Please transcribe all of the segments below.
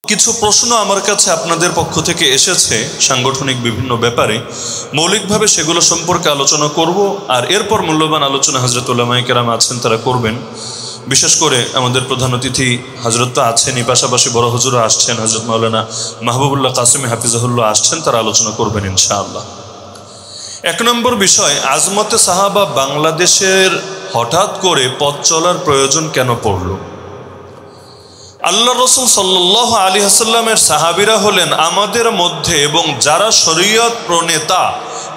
কিছু প্রশ্ন আমার কাছে আপনাদের পক্ষ থেকে এসেছে সাংগঠনিক বিভিন্ন ব্যাপারে, মৌলিকভাবে সেগুলো সম্পর্কে আলোচনা করব। আর এরপর মূল্যবান আলোচনা হযরত উলামায়ে কেরাম আছেন, তারা করবেন। বিশেষ করে আমাদের প্রধান অতিথি হযরত তো আছেনই, পাশাপাশি বড় হুজুরও আসছেন, হযরত মাওলানা মাহবুবুল্লাহ কাসেমি হাফিজাহুল্লাহ আসছেন, তারা আলোচনা করবেন ইনশাআল্লাহ। এক নম্বর বিষয়, আজমতে সাহাবা বাংলাদেশের হঠাৎ করে পথ চলার প্রয়োজন কেন পড়ল? আল্লাহ রসুল সাল্লাল্লাহু আলাইহি ওয়াসাল্লামের সাহাবীরা হলেন আমাদের মধ্যে এবং যারা শরীয়ত প্রণেতা,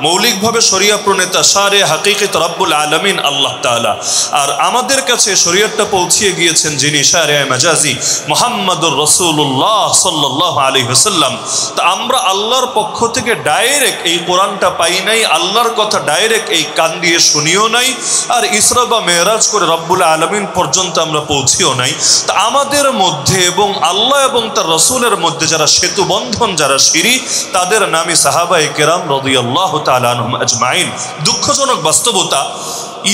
মৌলিকভাবে শরিয়া প্রণেতা শারে হাকিকত রব্বুল আলামিন আল্লাহ তাআলা। আর আমাদের কাছে শরীয়তটা পৌঁছিয়ে গিয়েছেন যিনি শারে মাজাজি মুহাম্মদুর রাসূলুল্লাহ সাল্লাল্লাহু আলাইহি ওয়াসাল্লাম। তা আমরা আল্লাহর পক্ষ থেকে ডাইরেক্ট এই কোরআনটা পাই নাই, আল্লাহর কথা ডাইরেক্ট এই কান দিয়ে শুনিও নাই, আর ইসরা বা মেরাজ করে রব্বুল আলামিন পর্যন্ত আমরা পৌঁছিও নাই। তা আমাদের মধ্যে এবং আল্লাহ এবং তার রসুলের মধ্যে যারা সেতু বন্ধন, যারা সিঁড়ি, তাদের নামই সাহাবায়ে কেরাম রাদিয়াল্লাহু তাআলা আনহুম আজমাইন। দুঃখজনক বাস্তবতা,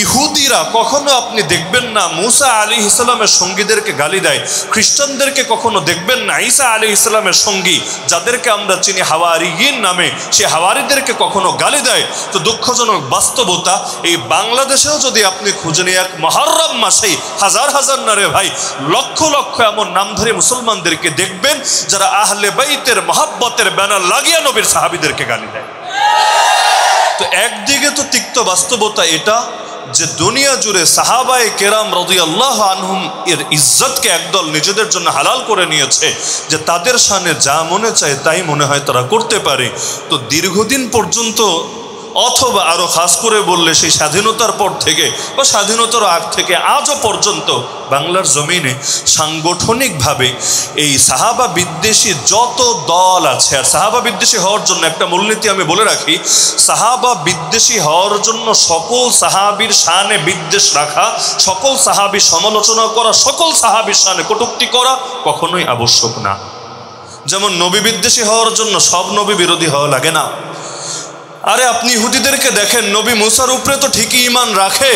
ইহুদিরা কখনো আপনি দেখবেন না মুসা আলাইহিস সালামের সঙ্গীদেরকে গালি দেয়, খ্রিস্টানদেরকে কখনো দেখবেন না ঈসা আলাইহিস সালামের সঙ্গী যাদেরকে আমরা চিনি হাওয়ারিয়িন নামে, সে হাওয়ারিদেরকে কখনো গালি দেয়। তো দুঃখজনক বাস্তবতা, এই বাংলাদেশেও যদি আপনি খুঁজে নিয়ে এক মুহররম মাসেই হাজার হাজার না রে ভাই, লক্ষ লক্ষ এমন নামধারী মুসলমানদেরকে দেখবেন যারা আহলে বাইতের মহব্বতের ব্যানার লাগিয়ে নবীর সাহাবীদেরকে গালি দেয়। তো একদিকে তো তিক্ত বাস্তবতা এটা যে দুনিয়া জুড়ে সাহাবায়ে কেরাম রাদিয়াল্লাহু আনহুম এর ইজ্জতকে একদল নিজেদের জন্য হালাল করে নিয়েছে, যে তাদের শানে যা মনে চায় তাই মনে হয় তারা করতে পারে। তো দীর্ঘদিন পর্যন্ত, অথবা আরো খাস করে বললে সেই স্বাধীনতার পর থেকে বা স্বাধীনতার আগ থেকে আজও পর্যন্ত বাংলার জমিনে সাংগঠনিকভাবে এই সাহাবা বিদ্বেষী যত দল আছে, আর সাহাবা বিদ্বেষী হওয়ার জন্য একটা মূলনীতি আমি বলে রাখি, সাহাবা বিদ্বেষী হওয়ার জন্য সকল সাহাবীর শানে বিদ্বেষ রাখা, সকল সাহাবীর সমালোচনা করা, সকল সাহাবীর শানে কটূক্তি করা কখনোই আবশ্যক না। যেমন নবী বিদ্বেষী হওয়ার জন্য সব নবী বিরোধী হওয়া লাগে না। আরে আপনি ইহুদিদেরকে দেখেন, নবী মুসার উপরে তো ঠিকই ঈমান রাখে,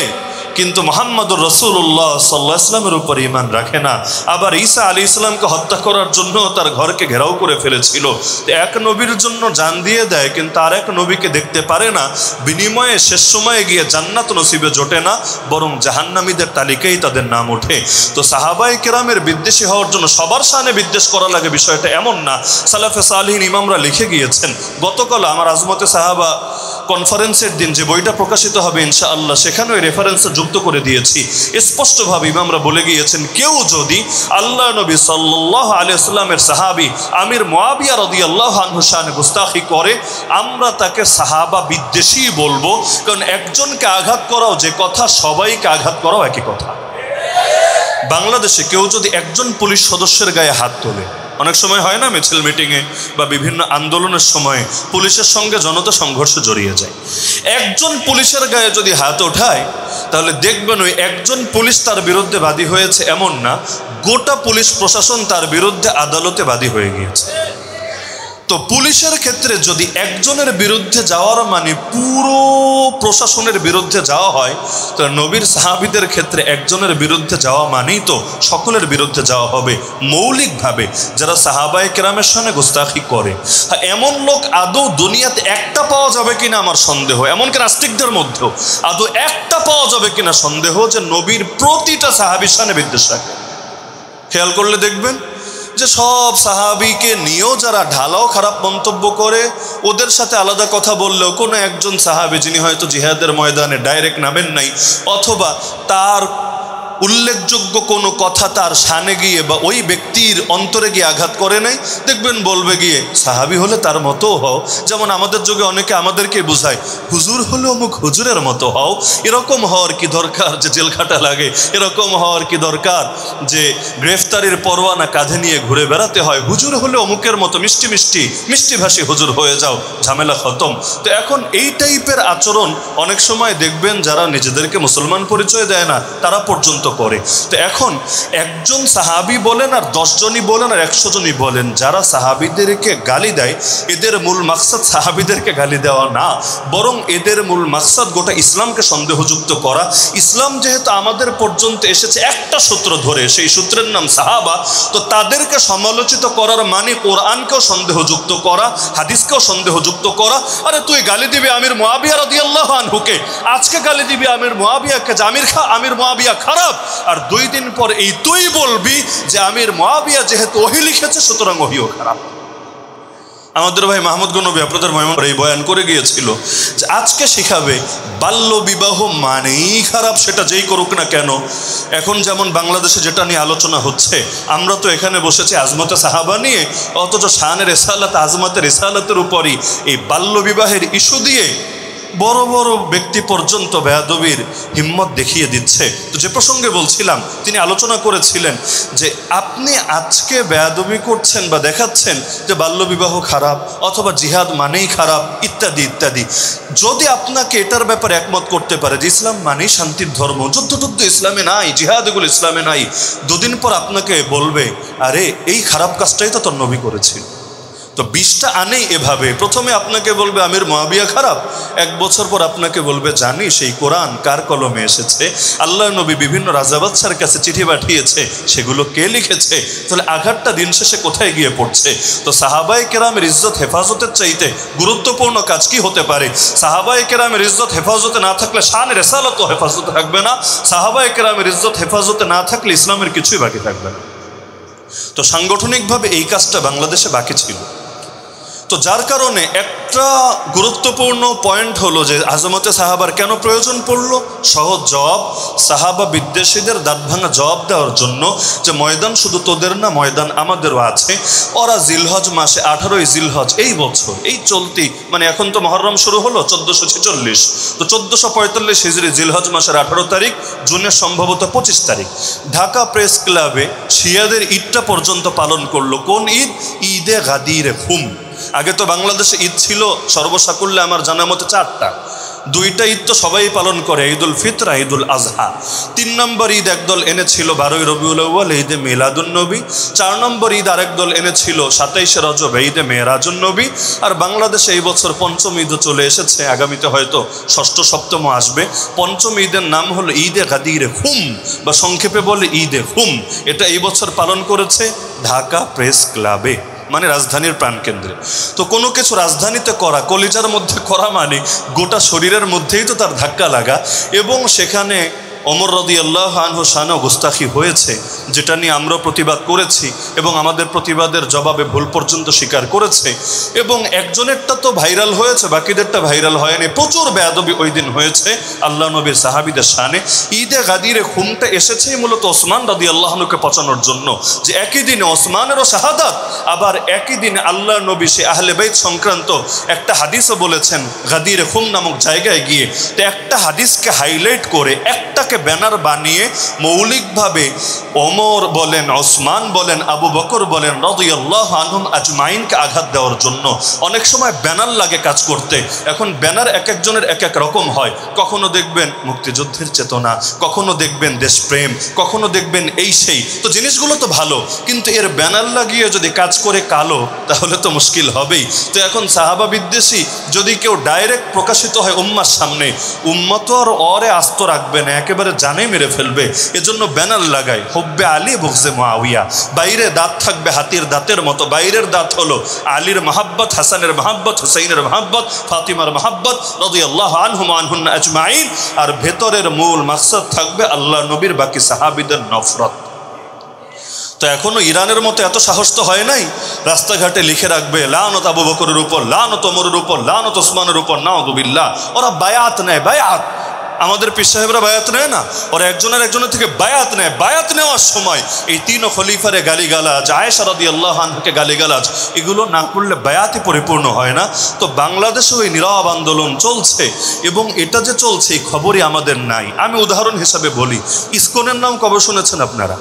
কিন্তু মুহাম্মদুর রাসূলুল্লাহ সাল্লাল্লাহু আলাইহি ওয়াসাল্লামের উপর ঈমান রাখে না। আবার ঈসা আলাইহিস সালামকে হত্যা করার জন্য তার ঘরকে ঘেরাও করে ফেলেছিল। এক নবীর জন্য জান দিয়ে দেয়, কিন্তু আর এক নবীকে দেখতে পারে না, বিনিময়ে শেষ সময়ে গিয়ে জান্নাত নসিবে জোটে না, বরং জাহান্নামীদের তালিকায় তাদের নাম ওঠে। তো সাহাবায়ে কেরামের বিদ্বেষী হওয়ার জন্য সবার শানে বিদ্বেষ করা লাগে, বিষয়টা এমন না। সালাফে সালিহিন ইমামরা লিখে গিয়েছেন। গতকাল আমার আজমতে সাহাবা কনফারেন্সের দিন যে বইটা প্রকাশিত হবে ইনশাআল্লাহ, সেখানেও রেফারেন্স যুক্ত করে দিয়েছি। স্পষ্টভাবে ইমামরা বলে গিয়েছেন, কেউ যদি আল্লাহ নবী সাল্লাল্লাহু আলাইহি ওয়াসাল্লামের সাহাবী আমির মুআবিয়া রাদিয়াল্লাহু আনহু শানে গুস্তাখি করে, আমরা তাকে সাহাবা বিদ্বেষী বলবো। কারণ একজনকে আঘাত করাও যে কথা, সবাইকে আঘাত করাও একই কথা। বাংলাদেশে কেউ যদি একজন পুলিশ সদস্যের গায়ে হাত তোলে, অনেক সময় হয় না মিছিল মিটিংয়ে বা বিভিন্ন আন্দোলনের সময় পুলিশের সঙ্গে জনতা সংঘর্ষে জড়িয়ে যায়, একজন পুলিশের গায়ে যদি হাত ওঠায়, তাহলে দেখবেন ওই একজন পুলিশ তার বিরুদ্ধে বাদী হয়েছে এমন না, গোটা পুলিশ প্রশাসন তার বিরুদ্ধে আদালতে বাদী হয়ে গিয়েছে। তো পুলিশের ক্ষেত্রে যদি একজনের বিরুদ্ধে যাওয়ার মানে পুরো প্রশাসনের বিরুদ্ধে যাওয়া হয়, তো নবীর সাহাবীদের ক্ষেত্রে একজনের বিরুদ্ধে যাওয়া মানেই তো সকলের বিরুদ্ধে যাওয়া হবে মৌলিকভাবে, যারা সাহাবায়ে কেরামের শানে গুস্তাখি করে। এমন লোক আদৌ দুনিয়াতে একটা পাওয়া যাবে কিনা আমার সন্দেহ, এমনকি নাস্তিকদের মধ্যেও আদৌ একটা পাওয়া যাবে কিনা সন্দেহ, যে নবীর প্রতিটা সাহাবীর শানে বিদ্বেষ রাখে। খেয়াল করলে দেখবেন যে সব সাহাবীকে নিয়েও যারা ঢালাও খারাপ মন্তব্য করে, ওদের সাথে আলাদা কথা বললেও কোনো একজন সাহাবী যিনি হয়তো জিহাদের ময়দানে ডাইরেক্ট নামেন নাই, অথবা তার উল্লেখযোগ্য কোনো কথা তার শানে গিয়ে বা ওই ব্যক্তির অন্তরে গিয়ে আঘাত করে নাই, দেখবেন বলবে গিয়ে সাহাবী হলে তার মতো হও। যেমন আমাদের যুগে অনেকে আমাদেরকে বোঝায়, হুজুর হলে অমুক হুজুরের মতো হও। এরকম হওয়ার কি দরকার যে জেল খাটা লাগে? এরকম হওয়ার কি দরকার যে গ্রেফতারির পরোয়ানা কাঁধে নিয়ে ঘুরে বেড়াতে হয়? হুজুর হলে অমুকের মতো মিষ্টি মিষ্টি মিষ্টিভাষী হুজুর হয়ে যাও, ঝামেলা খতম। তো এখন এই টাইপের আচরণ অনেক সময় দেখবেন যারা নিজেদেরকে মুসলমান পরিচয় দেয় না, তারা পর্যন্ত করে। তো এখন একজন সাহাবি বলেন আর 10 জনই বলেন আর 100 জনই বলেন, যারা সাহাবিদেরকে গালি দেয় এদের মূল মাকসাদ সাহাবিদেরকে গালি দেওয়া না, বরং এদের মূল মাকসাদ গোটা ইসলামকে সন্দেহযুক্ত করা। ইসলাম যেহেতু আমাদের পর্যন্ত এসেছে একটা সূত্র ধরে, সেই সূত্রের নাম সাহাবা, তো তাদেরকে সমালোচিত করার মানে কোরআনকেও সন্দেহযুক্ত করা, হাদিসকেও সন্দেহযুক্ত করা। আরে তুই গালি দিবি আমির মুআবিয়া রাদিয়াল্লাহু আনহুকে, আজকে গালি দিবি আমির মুআবিয়াকে যে আমির মুআবিয়া খারাপ, আর 2 দিন পর এই তুই বলবি যে আমির মুআবিয়া যেহেতু ওহী লিখেছে সুতরাং ওহীও খারাপ। আমাদের ভাই মাহমুদ গনবী আপনাদের ময়মনসিংহে এই বয়ান করে গিয়েছিল যে আজকে শিখাবে বাল্য বিবাহ মানেই খারাপ, সেটা যেই করুক না কেন। এখন যেমন বাংলাদেশে যেটা নিয়ে আলোচনা হচ্ছে, আমরা তো এখানে বসেছি আজমতে সাহাবা নিয়ে, অথচ শানের রিসালাত আজমতের রিসালাতের উপরই এই বাল্য বিবাহের ইস্যু দিয়ে বড় বড় ব্যক্তি পর্যন্ত বেয়াদবির হিম্মত দেখিয়ে দিচ্ছে। তো যে প্রসঙ্গে বলছিলাম, তিনি আলোচনা করেছিলেন যে আপনি আজকে বেয়াদবি করছেন বা দেখাচ্ছেন যে বাল্যবিবাহ খারাপ অথবা জিহাদ মানেই খারাপ ইত্যাদি ইত্যাদি। যদি আপনাকে এটার ব্যাপারে একমত করতে পারে যে ইসলাম মানেই শান্তির ধর্ম, যুদ্ধ ইসলামে নাই, জিহাদ এগুলো ইসলামে নাই, 2 দিন পর আপনাকে বলবে আরে এই খারাপ কাজটাই তো তোর নবী করেছিল। তো 20টা আনেই এভাবে, প্রথমে আপনাকে বলবে আমির মুআবিয়া খারাপ, 1 বছর পর আপনাকে বলবে জানি সেই কোরআন কার কলমে এসেছে, আল্লাহ নবী বিভিন্ন রাজা বাদশার কাছে চিঠি পাঠিয়েছে, সেগুলো কে লিখেছে। তাহলে আঘাতটা দিন শেষে কোথায় গিয়ে পড়ছে? তো সাহাবায়ে কেরামের ইজ্জত হেফাজতের চাইতে গুরুত্বপূর্ণ কাজ কি হতে পারে? সাহাবায়ে কেরামের ইজ্জত হেফাজতে না থাকলে শানের রিসালাতও হেফাজতে থাকবে না, সাহাবায়ে কেরামের ইজ্জত হেফাজতে না থাকলে ইসলামের কিছুই বাকি থাকবে না। তো সাংগঠনিকভাবে এই কাজটা বাংলাদেশে বাকি ছিল। তো যার কারণে একটা গুরুত্বপূর্ণ পয়েন্ট হলো যে আজমতে সাহাবার কেন প্রয়োজন পড়লো? সহজ জবাব, সাহাবা বিদ্বেষীদের দাঁত ভাঙা জবাব দেওয়ার জন্য যে ময়দান শুধু তোদের না, ময়দান আমাদেরও আছে। ওরা জিলহজ মাসে 18ই জিলহজ এই বছর এই চলতি, মানে এখন তো মহররম শুরু হলো 1446, তো 1445 হিজরি জিলহজ মাসের 18 তারিখ, জুনের সম্ভবত 25 তারিখ ঢাকা প্রেস ক্লাবে শিয়াদের ঈদটা পর্যন্ত পালন করলো। কোন ঈদ? ঈদে গাদিরে খুম। আগে তো বাংলাদেশে ঈদ ছিল সর্বসাকুল্যে আমার জানা মতে 4টা, 2টা ঈদ তো সবাই পালন করে, ঈদুল ফিতর, ঈদুল আজহা। 3 নম্বর ঈদ একদল এনেছিল 12ই রবিউল আউয়াল, ঈদে মিলাদুন নবী। 4 নম্বর ঈদ আরেক দল এনেছিল 27শে রজব, ঈদে মেরাজুন নবী। আর বাংলাদেশে এই বছর 5ম ঈদও চলে এসেছে, আগামীতে হয়তো 6ষ্ঠ 7ম আসবে। 5ম ঈদের নাম হলো ঈদে গাদিরে খুম, বা সংক্ষেপে বলে ঈদে খুম। এটা এই বছর পালন করেছে ঢাকা প্রেস ক্লাবে, মানে রাজধানীর প্রাণকেন্দ্রে। তো কোনো কিছু রাজধানীতে করা, কলিজার মধ্যে করা মানে গোটা শরীরের মধ্যেই তো তার ধাক্কা লাগা। এবং সেখানে ওমর রাদিয়াল্লাহু আনহু শানে গুস্তাখি হয়েছে, যেটা নিয়ে আমরাও প্রতিবাদ করেছি এবং আমাদের প্রতিবাদের জবাবে ভুল পর্যন্ত স্বীকার করেছে। এবং একজনেরটা তো ভাইরাল হয়েছে, বাকিদেরটা ভাইরাল হয়নি। প্রচুর বেয়াদবি ওই দিন হয়েছে আল্লাহ নবীর সাহাবিদের শানে। ঈদে গাদিরে খুমটা এসেছেই মূলত ওসমান রাদিয়াল্লাহু আনহুকে পচানোর জন্য, যে একই দিনে ওসমানেরও শাহাদাত, আবার একই দিনে আল্লাহ নবী সে আহলে বাইত সংক্রান্ত একটা হাদিসও বলেছেন গাদিরে খুম নামক জায়গায় গিয়ে। তো একটা হাদিসকে হাইলাইট করে একটা ব্যানার বানিয়ে মৌলিকভাবে ওমর বলেন, ওসমান বলেন, আবু বকর বলেন রাদিয়াল্লাহু আনহুম আজমাইনকে আঘাত দেওয়ার জন্য। অনেক সময় ব্যানার লাগে কাজ করতে। এখন ব্যানার এক একজনের এক এক রকম হয়। কখনো দেখবেন মুক্তিযুদ্ধের চেতনা, কখনো দেখবেন দেশপ্রেম, কখনো দেখবেন এই সেই। তো জিনিসগুলো তো ভালো, কিন্তু এর ব্যানার লাগিয়ে যদি কাজ করে কালো, তাহলে তো মুশকিল হবেই। তো এখন সাহাবা বিদ্বেষী যদি কেউ ডাইরেক্ট প্রকাশিত হয় উম্মার সামনে, উম্মা তো আর ওরে আস্ত রাখবে না, একেবারে জানে মেরে ফেলবে। এজন্য ব্যানার লাগায় হুব্বে আলী বুগজে মুআবিয়া। বাইরে দাঁত থাকবে হাতির দাঁতের মতো, বাইরের দাঁত হলো আলীর মহাব্বত, হাসানের মহাব্বত, হুসাইনের মহাব্বত, ফাতিমার মহাব্বত রাদিয়াল্লাহু আনহুম আনহুন্না আজমাইন। আর ভেতরের মূল মাকসাদ থাকবে আল্লাহ নবীর বাকি সাহাবীদের নফরত। তো এখনো ইরানের মতো এত সাহস তো হয় নাই রাস্তাঘাটে লিখে রাখবে লানত আবু বকরের উপর, লানত ওমরের উপর, লানত ওসমানের উপর, নাউযুবিল্লাহ। ওরা বায়াত নেয়, বায়াত। আমাদের পীর সাহেবরা বায়াত নেয় না, ওরা একজনের থেকে বায়াত নেয়। বায়াত নেওয়ার সময় এই 3 খলিফারে গালিগালাজ, আয়েশা রাদিয়াল্লাহু আনহাকে গালিগালাজ, এগুলো না করলে বায়াতই পরিপূর্ণ হয় না। তো বাংলাদেশে ওই নীরব আন্দোলন চলছে, এবং এটা যে চলছে এই খবরই আমাদের নাই। আমি উদাহরণ হিসাবে বলি, ইসকনের নাম কবে শুনেছেন আপনারা?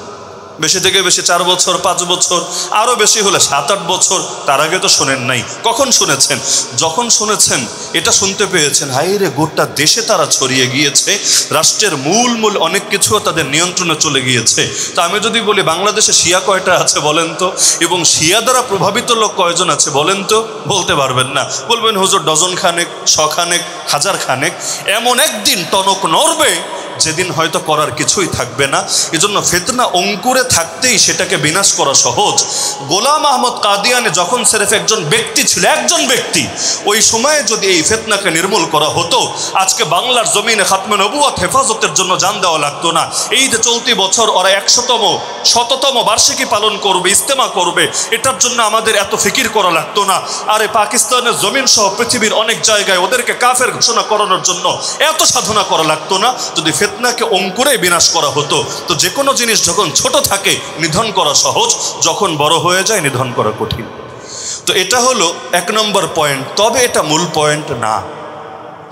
বেশি থেকে বেশি 4 বছর, 5 বছর, আরও বেশি হলে 7-8 বছর। তার আগে তো শোনেন নাই। কখন শুনেছেন? যখন শুনেছেন, এটা শুনতে পেয়েছেন, হায় রে, গোটা দেশে তারা ছড়িয়ে গিয়েছে, রাষ্ট্রের মূল অনেক কিছুও তাদের নিয়ন্ত্রণে চলে গিয়েছে। তো আমি যদি বলি বাংলাদেশে শিয়া কয়টা আছে বলেন তো, এবং শিয়া দ্বারা প্রভাবিত লোক কয়জন আছে বলেন তো? বলতে পারবেন না। বলবেন হুজুর ডজন খানেক, 100 খানেক, 1000 খানেক। এমন একদিন টনক নড়বে যেদিন হয়তো করার কিছুই থাকবে না। এজন্য ফিতনা অঙ্কুরে থাকতেই সেটাকে বিনাশ করা সহজ। গোলাম আহমদ কাদিয়ানি যখন সিরেফ একজন ব্যক্তি ছিল, একজন ব্যক্তি, ওই সময়ে যদি এই ফিতনাকে নির্মূল করা হতো, আজকে বাংলার জমিনে খাতমে নবুয়ত হেফাজতের জন্য জান দেওয়া লাগতো না। এই যে চলতি বছর ওরা 100তম বার্ষিকী পালন করবে, ইজতেমা করবে, এটার জন্য আমাদের এত ফিকির করা লাগতো না। আরে পাকিস্তানের জমিন সহ পৃথিবীর অনেক জায়গায় ওদেরকে কাফের ঘোষণা করানোর জন্য এত সাধনা করা লাগতো না, যদি ফিতনাকে অঙ্কুরে বিনাশ করা হতো। তো যে কোনো জিনিস যখন ছোট থাকে নিধন করা সহজ, যখন বড় হয়ে যায় নিধন করা কঠিন। তো এটা হলো 1 নম্বর পয়েন্ট। তবে এটা মূল পয়েন্ট না,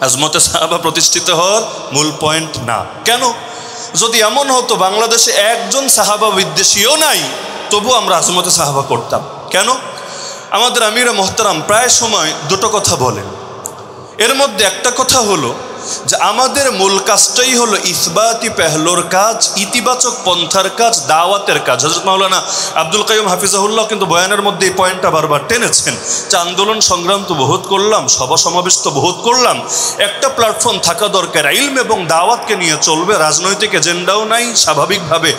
আজমতে সাহাবা প্রতিষ্ঠিত হওয়ার মূল পয়েন্ট না। কেন? যদি এমন হতো বাংলাদেশে একজন সাহাবা বিদ্বেষীও নাই, তবু আমরা আজমতে সাহাবা করতাম। কেন? আমাদের আমিরে মোহতারাম প্রায় সময় দুটো কথা বলেন। এর মধ্যে একটা কথা হলো যে আমাদের মূল কাজটাই হলো ইসবাতি পেহলোর কাজ, ইতিবাচক পন্থার কাজ, দাওয়াতের কাজ। হযরত মাওলানা আব্দুল কাইয়ুম হাফিজাহুল্লাহ কিন্তু বয়ানের মধ্যে এই পয়েন্টটা বারবার টেনেছেন যে আন্দোলন সংগ্রাম তো বহুত করলাম, সভা সমাবেশ তো বহুত করলাম, একটা প্ল্যাটফর্ম থাকা দরকার, ইলম এবং দাওয়াতকে নিয়ে চলবে। রাজনৈতিক এজেন্ডাও নাই স্বাভাবিকভাবে।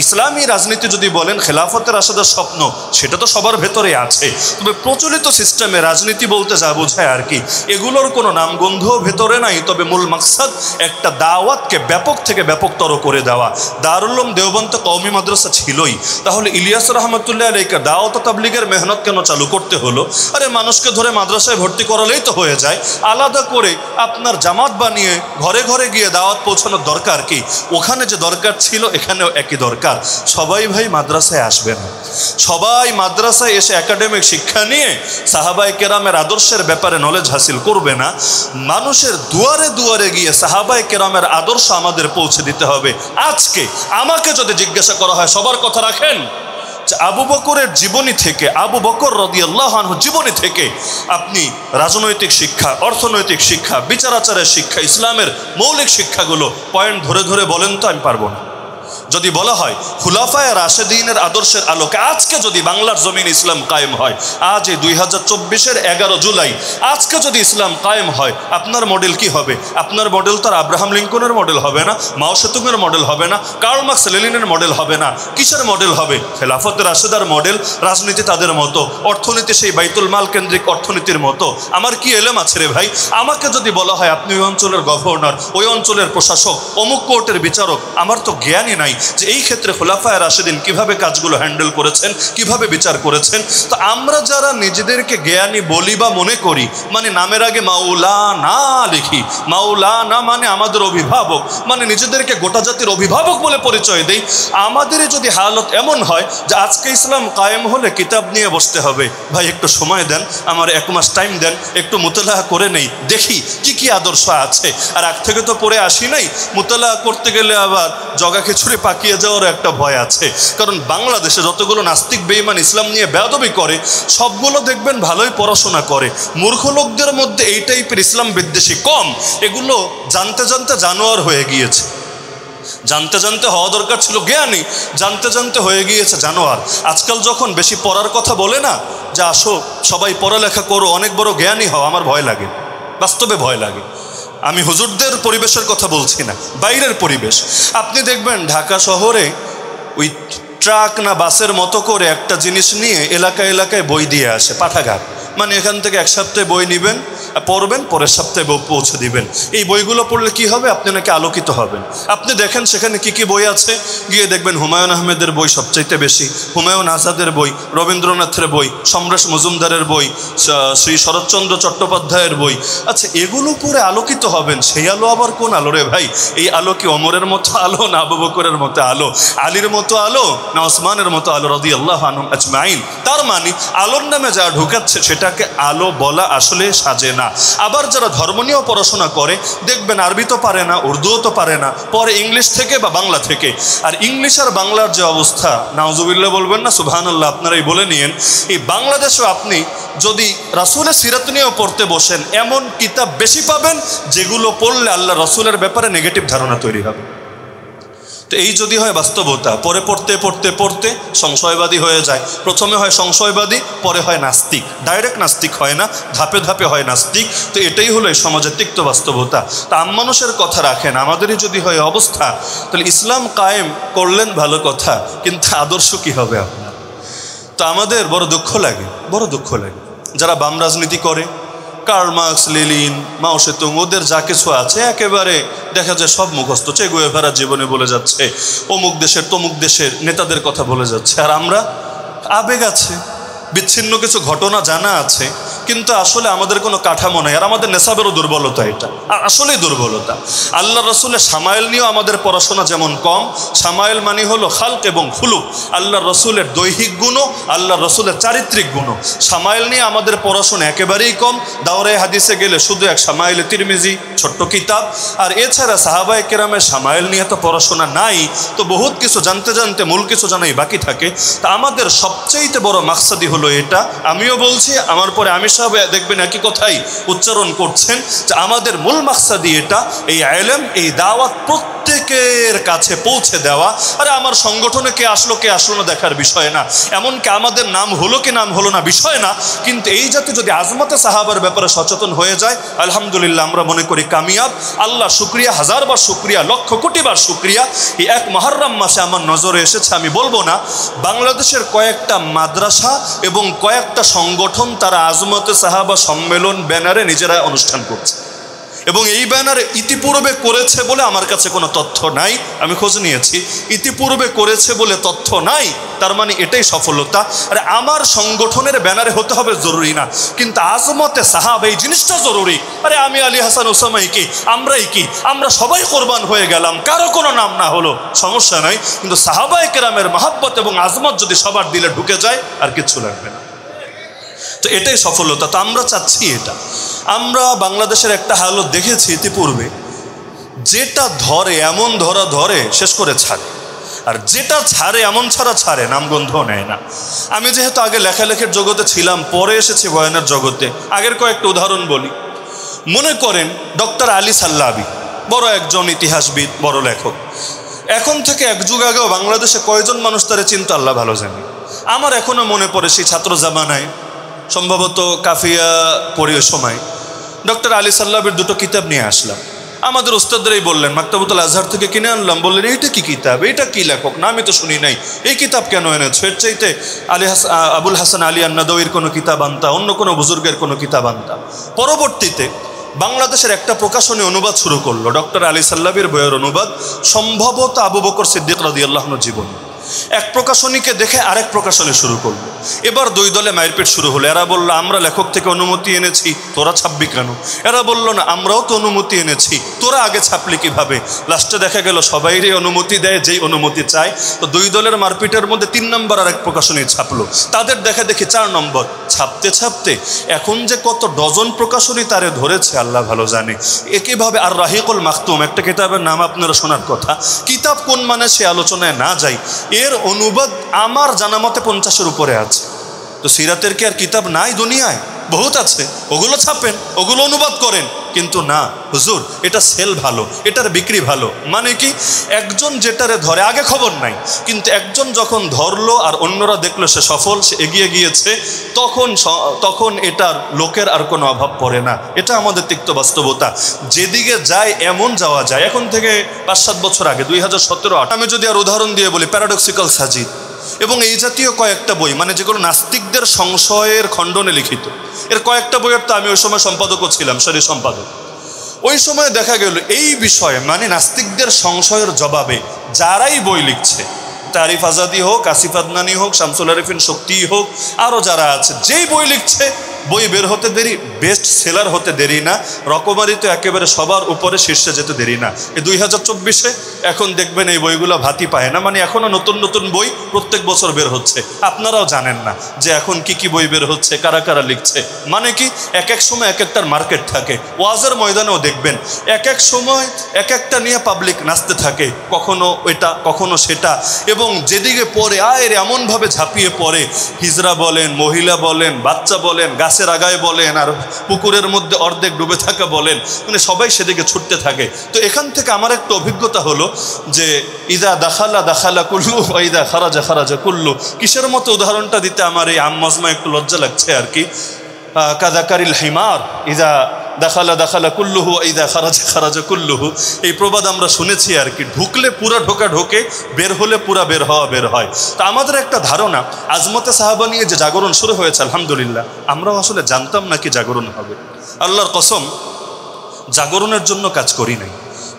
ইসলামী রাজনীতি যদি বলেন খেলাফতের রাশেদার স্বপ্ন, সেটা তো সবার ভেতরে আছে। তবে প্রচলিত সিস্টেমে রাজনীতি বলতে যা বোঝায় আর কি, এগুলোর কোনো নামগন্ধও ভেতরে নাই। তবে মূল মাকসাদ একটা দাওয়াতকে ব্যাপক থেকে ব্যাপকতর করে দেওয়া। দারুল উলুম দেওবন্দ কওমি মাদ্রাসা ছিলই, তাহলে ইলিয়াস রহমতুল্লাহ আলাইকে দাওয়াত তাবলীগের মেহনত কেন চালু করতে হলো? আরে মানুষকে ধরে মাদ্রাসায় ভর্তি করালেই তো হয়ে যায়। আলাদা করে আপনার জামাত বানিয়ে ঘরে ঘরে গিয়ে দাওয়াত পৌঁছানোর দরকার কি? ওখানে যে দরকার ছিল এখানেও একই দরকার। সবাই ভাই মাদ্রাসায় আসবে না, সবাই মাদ্রাসায় এসে একাডেমিক শিক্ষা নিয়ে সাহাবায়ে কেরামের আদর্শের ব্যাপারে নলেজ হাসিল করবে না। মানুষের দুয়ারে দুয়ারে গিয়ে সাহাবায়ে কেরামের আদর্শ আমাদের পৌঁছে দিতে হবে। আজকে আমাকে যদি জিজ্ঞাসা করা হয়, সবার কথা রাখেন, আবু বকরের জীবনী থেকে, আবু বকর রাদিয়াল্লাহু আনহু জীবনী থেকে আপনি রাজনৈতিক শিক্ষা, অর্থনৈতিক শিক্ষা, বিচার আচারের শিক্ষা, ইসলামের মৌলিক শিক্ষাগুলো পয়েন্ট ধরে ধরে বলেন তো, আমি পারবো না। যদি বলা হয় খুলাফায়ে রাশেদিনের আদর্শের আলোকে আজকে যদি বাংলার জমিন ইসলাম কায়েম হয়, আজ এই 2024-এর 11 জুলাই আজকে যদি ইসলাম কায়েম হয়, আপনার মডেল কি হবে? আপনার মডেল তো আর আব্রাহাম লিঙ্কনের মডেল হবে না, মাও সেতুংয়ের মডেল হবে না, কার্ল মার্কস লেনিনের মডেল হবে না। কিসের মডেল হবে? খেলাফতে রাশেদার মডেল। রাজনীতি তাদের মতো, অর্থনীতি সেই বাইতুল মাল কেন্দ্রিক অর্থনীতির মতো। আমার কি এলেম আছে রে ভাই? আমাকে যদি বলা হয় আপনি ওই অঞ্চলের গভর্নর, ওই অঞ্চলের প্রশাসক, অমুক কোর্টের বিচারক, আমার তো জ্ঞানই নাই যে এই ক্ষেত্রে খোলাফায়ে রাশেদিন কিভাবে কাজগুলো হ্যান্ডেল করেছেন, কিভাবে বিচার করেছেন। তো আমরা যারা নিজেদেরকে জ্ঞানী বলি বা মনে করি, মানে নামের আগে মাওলানা লিখি, মাওলানা মানে আমাদের অভিভাবক, মানে নিজেদেরকে গোটা জাতির অভিভাবক বলে পরিচয় দেই, আমাদের যদি হালত এমন হয় যে আজকে ইসলাম কায়েম হলে কিতাব নিয়ে বসতে হবে, ভাই একটু সময় দেন, আমার 1 মাস টাইম দেন, একটু মুতালাহা করে নেই, দেখি কি কি আদর্শ আছে। আর আগ থেকে তো পড়ে আসি নাই, মুতালাহা করতে গেলে আবার জগা খিচুড়ি পাকিয়ে যাওয়ার একটা ভয় আছে। কারণ বাংলাদেশে যতগুলো নাস্তিক বেঈমান ইসলাম নিয়ে বেয়াদবি করে, সবগুলো দেখবেন ভালোই পড়াশোনা করে। মূর্খ লোকদের মধ্যে এই টাইপের ইসলাম বিদ্বেষী কম। এগুলো জানতে জানতে জানোয়ার হয়ে গিয়েছে। জানতে জানতে হওয়া দরকার ছিল জ্ঞানী, জানতে জানতে হয়ে গিয়েছে জানোয়ার। আজকাল যখন বেশি পড়ার কথা বলে না, যে আসো সবাই পড়ালেখা করো, অনেক বড় জ্ঞানী হও, আমার ভয় লাগে, বাস্তবে ভয় লাগে। আমি হুজুরদের পরিবেশের কথা বলছি না, বাইরের পরিবেশ। আপনি দেখবেন ঢাকা শহরে ওই ট্রাক না বাসের মতো করে একটা জিনিস নিয়ে এলাকায় এলাকায় বই দিয়ে আসে, পাঠাগার। মানে এখান থেকে 1 সপ্তাহে বই নেবেন, পড়বেন, পরের সপ্তাহে পৌঁছে দিবেন। এই বইগুলো পড়লে কি হবে? আপনি নাকি আলোকিত হবেন। আপনি দেখেন সেখানে কি কি বই আছে, গিয়ে দেখবেন হুমায়ুন আহমেদের বই সবচাইতে বেশি, হুমায়ুন আজাদের বই, রবীন্দ্রনাথের বই, সমরেশ মজুমদারের বই, শ্রী শরৎচন্দ্র চট্টোপাধ্যায়ের বই। আচ্ছা, এগুলো পড়ে আলোকিত হবেন। সেই আলো আবার কোন আলো রে ভাই? এই আলো কি ওমরের মতো আলো, না আবু বকরের মতো আলো, আলীর মতো আলো, না ওসমানের মতো আলো রাদিয়াল্লাহু আনহুম আজমাইন? তার মানে আলোর নামে যা ঢুকাচ্ছে সেটাকে আলো বলা আসলে সাজে না। না। আবার যারা ধর্ম নিয়েও পড়াশোনা করে দেখবেন আরবি তো পারে না, উর্দুও তো পারে না, পরে ইংলিশ থেকে বা বাংলা থেকে। আর ইংলিশ আর বাংলার যে অবস্থা, নাউজুবিল্লাহ বলবেন না, সুবহানাল্লাহ আপনারাই বলে নিয়েন। এই বাংলাদেশেও আপনি যদি রাসূলের সিরাত নিয়েও পড়তে বসেন, এমন কিতাব বেশি পাবেন যেগুলো পড়লে আল্লাহ রাসূলের ব্যাপারে নেগেটিভ ধারণা তৈরি হবে। তো এই যদি হয় বাস্তবতা, পরে পড়তে পড়তে পড়তে সংশয়বাদী হয়ে যায়। প্রথমে হয় সংশয়বাদী, পরে হয় নাস্তিক। ডাইরেক্ট নাস্তিক হয় না, ধাপে ধাপে হয় নাস্তিক। তো এটাই হলো এই সমাজের তিক্ত বাস্তবতা। তা মানুষের কথা রাখেন, আমাদেরই যদি হয় অবস্থা, তাহলে ইসলাম কায়েম করলেন ভালো কথা, কিন্তু আদর্শ কি হবে আপনার? তো আমাদের বড় দুঃখ লাগে, বড় দুঃখ লাগে যারা বাম রাজনীতি করে, কার্ল মার্কস, লেনিন, মাও সেতুং, ওদের যা কিছু আছে একেবারে দেখা যায় সব মুখস্থ। চে গুয়েভারার জীবনে বলে যাচ্ছে, অমুক দেশের তমুক দেশের নেতাদের কথা বলে যাচ্ছে। আর আমরা আবেগ আছে, বিচ্ছিন্ন কিছু ঘটনা জানা আছে, কিন্তু আসলে আমাদের কোনো কাঠামো নাই। আর আমাদের নেশাবেরও দুর্বলতা, এটা আসলেই দুর্বলতা। আল্লাহ রসুলের সামাইল নিয়েও আমাদের পড়াশোনা যেমন কম। সামাইল মানে হলো খালক এবং খুলুক, আল্লাহ রসুলের দৈহিক গুণও, আল্লাহ রসুলের চারিত্রিক গুণও। সামাইল নিয়ে আমাদের পড়াশোনা একেবারেই কম। দাওরায়ে হাদিসে গেলে শুধু এক সামাইলে তিরমিজি ছোট্ট কিতাব, আর এছাড়া সাহাবায়ে কেরামের সামাইল নিয়ে তো পড়াশোনা নাই। তো বহুত কিছু জানতে জানতে মূল কিছু জানাই বাকি থাকে। তা আমাদের সবচেয়ে বড় মাকসাদি হলো এটা। আমিও বলছি, আমার পরে আমি সাহেব দেখবেন একই কথাই উচ্চারণ করছেন, যে আমাদের মূল মাকসাদি এটা, এই ইলম, এই দাওয়াত প্রত্যেকের কাছে পৌঁছে দেওয়া। আরে আমার সংগঠনে কে আসলো না দেখার বিষয় না, এমনকি আমাদের নাম হলো কি নাম হলো না বিষয় না, কিন্তু এই জাতি যদি আজমতে সাহাবার ব্যাপারে সচেতন হয়ে যায়, আলহামদুলিল্লাহ আমরা মনে করি কামিয়াব। আল্লাহ শুকরিয়া, হাজারবার শুকরিয়া, লক্ষ কোটিবার শুকরিয়া। এই এক মুহররম মাসে আমার নজরে এসেছে, আমি বলবো না, বাংলাদেশের কয়েকটা মাদ্রাসা এবং কয়েকটা সংগঠন তারা আজমতে সাহাবা সম্মেলন ব্যানারে নিজেরা অনুষ্ঠান করছে, এবং এই ব্যানারে ইতিপূর্বে করেছে বলে আমার কাছে কোনো তথ্য নাই। আমি খোঁজ নিয়েছি, ইতিপূর্বে করেছে বলে তথ্য নাই, তার মানে এটাই সফলতা। আরে আমার সংগঠনের ব্যানারে হতে হবে জরুরি না, কিন্তু আজমতে সাহাবা এই জিনিসটা জরুরি। আরে আমি আলী হাসান ওসামাই কি, আমরাই কি, আমরা সবাই কোরবান হয়ে গেলাম, কারো কোনো নাম না হলো সমস্যা নাই, কিন্তু সাহাবায়ে কেরামের মহব্বত এবং আজমত যদি সবার দিলে ঢুকে যায় আর কিচ্ছু লাগবে না। তো এটাই সফলতা। তো আমরা চাচ্ছি এটা। আমরা বাংলাদেশের একটা হালত দেখেছি ইতিপূর্বে, যেটা ধরে এমন ধরে শেষ করে ছাড়ে, আর যেটা ছাড়ে এমন ছাড়ে, নামগন্ধ নেয় না। আমি যেহেতু আগে লেখালেখির জগতে ছিলাম, পরে এসেছি বয়ানের জগতে। আগের কয়েকটা উদাহরণ বলি। মনে করেন ডক্টর আলী সাল্লাবি, বড় একজন ইতিহাসবিদ, বড় লেখক। এখন থেকে এক যুগ আগেও বাংলাদেশে কয়জন মানুষ তারা চিন্তা আল্লাহ ভালো জানে। আমার এখনো মনে পড়ে সেই ছাত্র জামানায়, সম্ভবত কাফিয়া পড়ি ওই সময়, ডক্টর আলী সাল্লাবের দুটো কিতাব নিয়ে আসলাম। আমাদের উস্তাদরাই বললেন, মাকতাবুতুল আজহার থেকে কিনে আনলাম। বললেন এইটা কি কিতাব, এটা কি লেখক, না আমি তো শুনি নাই, এই কিতাব কেন এনেছো? এর চাইতে আবুল হাসান আলী আন-নাদওয়ির কোনো কিতাব আনতা, অন্য কোনো বুজুর্গের কোনো কিতাব আনতা। পরবর্তীতে বাংলাদেশের একটা প্রকাশনী অনুবাদ শুরু করলো, ডক্টর আলী সাল্লাবির বইয়ের অনুবাদ, সম্ভবত আবু বকর সিদ্দিক রাদিয়াল্লাহু আনহুর জীবনী। এক প্রকাশনীকে দেখে আরেক প্রকাশনী শুরু করলো। এবার দুই দলে মারপিট শুরু হলো। এরা বললো আমরা লেখক থেকে অনুমতি এনেছি, তোরা ছাপবি কেন? এরা বললো না, আমরাও তো অনুমতি এনেছি, তোরা আগে ছাপলি কিভাবে? লাস্টে দেখা গেল সবাইরই অনুমতি দেয় যেই অনুমতি চায়। তো দুই দলের মারপিটের মধ্যে 3 নম্বর আরেক প্রকাশনী ছাপলো। তাদের দেখা দেখি 4 নম্বর। ছাপতে এখন যে কত ডজন প্রকাশনী তারে ধরেছে আল্লাহ ভালো জানে। একইভাবে আর রাহিকুল মাখতুম, একটা কিতাবের নাম আপনারা শোনার কথা, কিতাব কোন মানে সে আলোচনায় না যাই, এর অনুবাদ আমার জানা মতে 50-এর উপরে আছে। তো সিরাতের কি আর কিতাব নাই দুনিয়ায়? বহুত আছে, ওগুলো ছাপেন, ওগুলো অনুবাদ করেন। কিন্তু না হুজুর, এটা সেল ভালো, এটার বিক্রি ভালো। মানে কি, একজন যেটারে ধরে আগে খবর নাই, কিন্তু একজন যখন ধরলো আর অন্যরা দেখলো সে সফল, সে এগিয়ে গিয়েছে, তখন এটার লোকের আর কোনো অভাব পড়ে না। এটা আমাদের তিক্ত বাস্তবতা। যেদিকে যায় এমন যাওয়া যায়। এখন থেকে 5-7 বছর আগে, 2017-18, আমি যদি আর উদাহরণ দিয়ে বলি, প্যারাডক্সিক্যাল সাজিদ এবং এই জাতীয় কয়েকটা বই, মানে যেগুলো নাস্তিকদের সংশয়ের খণ্ডনে লিখিত, এর কয়েকটা বইয়ের তো আমি ওই সময় সম্পাদকও ছিলাম, শরীর সম্পাদক। ওই সময় দেখা গেল এই বিষয়ে, মানে নাস্তিকদের সংশয়ের জবাবে যারাই বই লিখছে, তারিফ আজাদি হোক, আসিফ আদনানি হোক, শামসুল আরিফিন শক্তি হোক, আরও যারা আছে, যেই বই লিখছে বই বের হতে দেরি, বেস্ট সেলার হতে দেরি না, রকমারি তো একেবারে সবার উপরে শীর্ষে যেতে দেরি না। এই 2024-এ এখন দেখবেন এই বইগুলো ভাতি পায় না, মানে এখনও নতুন নতুন বই প্রত্যেক বছর বের হচ্ছে। আপনারাও জানেন না যে এখন কি কি বই বের হচ্ছে, কারা কারা লিখছে। মানে কি এক এক সময় এক একটার মার্কেট থাকে। ওয়াজের ময়দানেও দেখবেন এক এক সময় এক একটা নিয়ে পাবলিক নাচতে থাকে, কখনো এটা কখনো সেটা, এবং যেদিকে পড়ে আয়ের এমনভাবে ঝাঁপিয়ে পড়ে, হিজড়া বলেন, মহিলা বলেন, বাচ্চা বলেন, গাছের আগায় বলেন, আর পুকুরের মধ্যে অর্ধেক ডুবে থাকা বলেন, মানে সবাই সেদিকে ছুটতে থাকে। তো এখান থেকে আমার একটা অভিজ্ঞতা হলো যে ইদা দাখালা দাখালা কুল্লু, ইদা খারাজা খারাজা কুল্লু। কিসের মতো উদাহরণটা দিতে আমার এই আম্মজমা একটু লজ্জা লাগছে আর কি। কাদাকারিল হিমার ইদা দাখালা দাখালা কুল্লুহু ইদা খারাজা খারাজা কুল্লুহু, এই প্রবাদ আমরা শুনেছি আর কি। ঢুকলে পুরা ঢোকা ঢোকে, বের হলে পুরা বের হওয়া বের হয়। তো আমাদের একটা ধারণা আজমতে সাহাবা নিয়ে যে জাগরণ শুরু হয়েছে, আলহামদুলিল্লাহ আমরাও আসলে জানতাম না কি জাগরণ হবে। আল্লাহর কসম, জাগরণের জন্য কাজ করি নাই।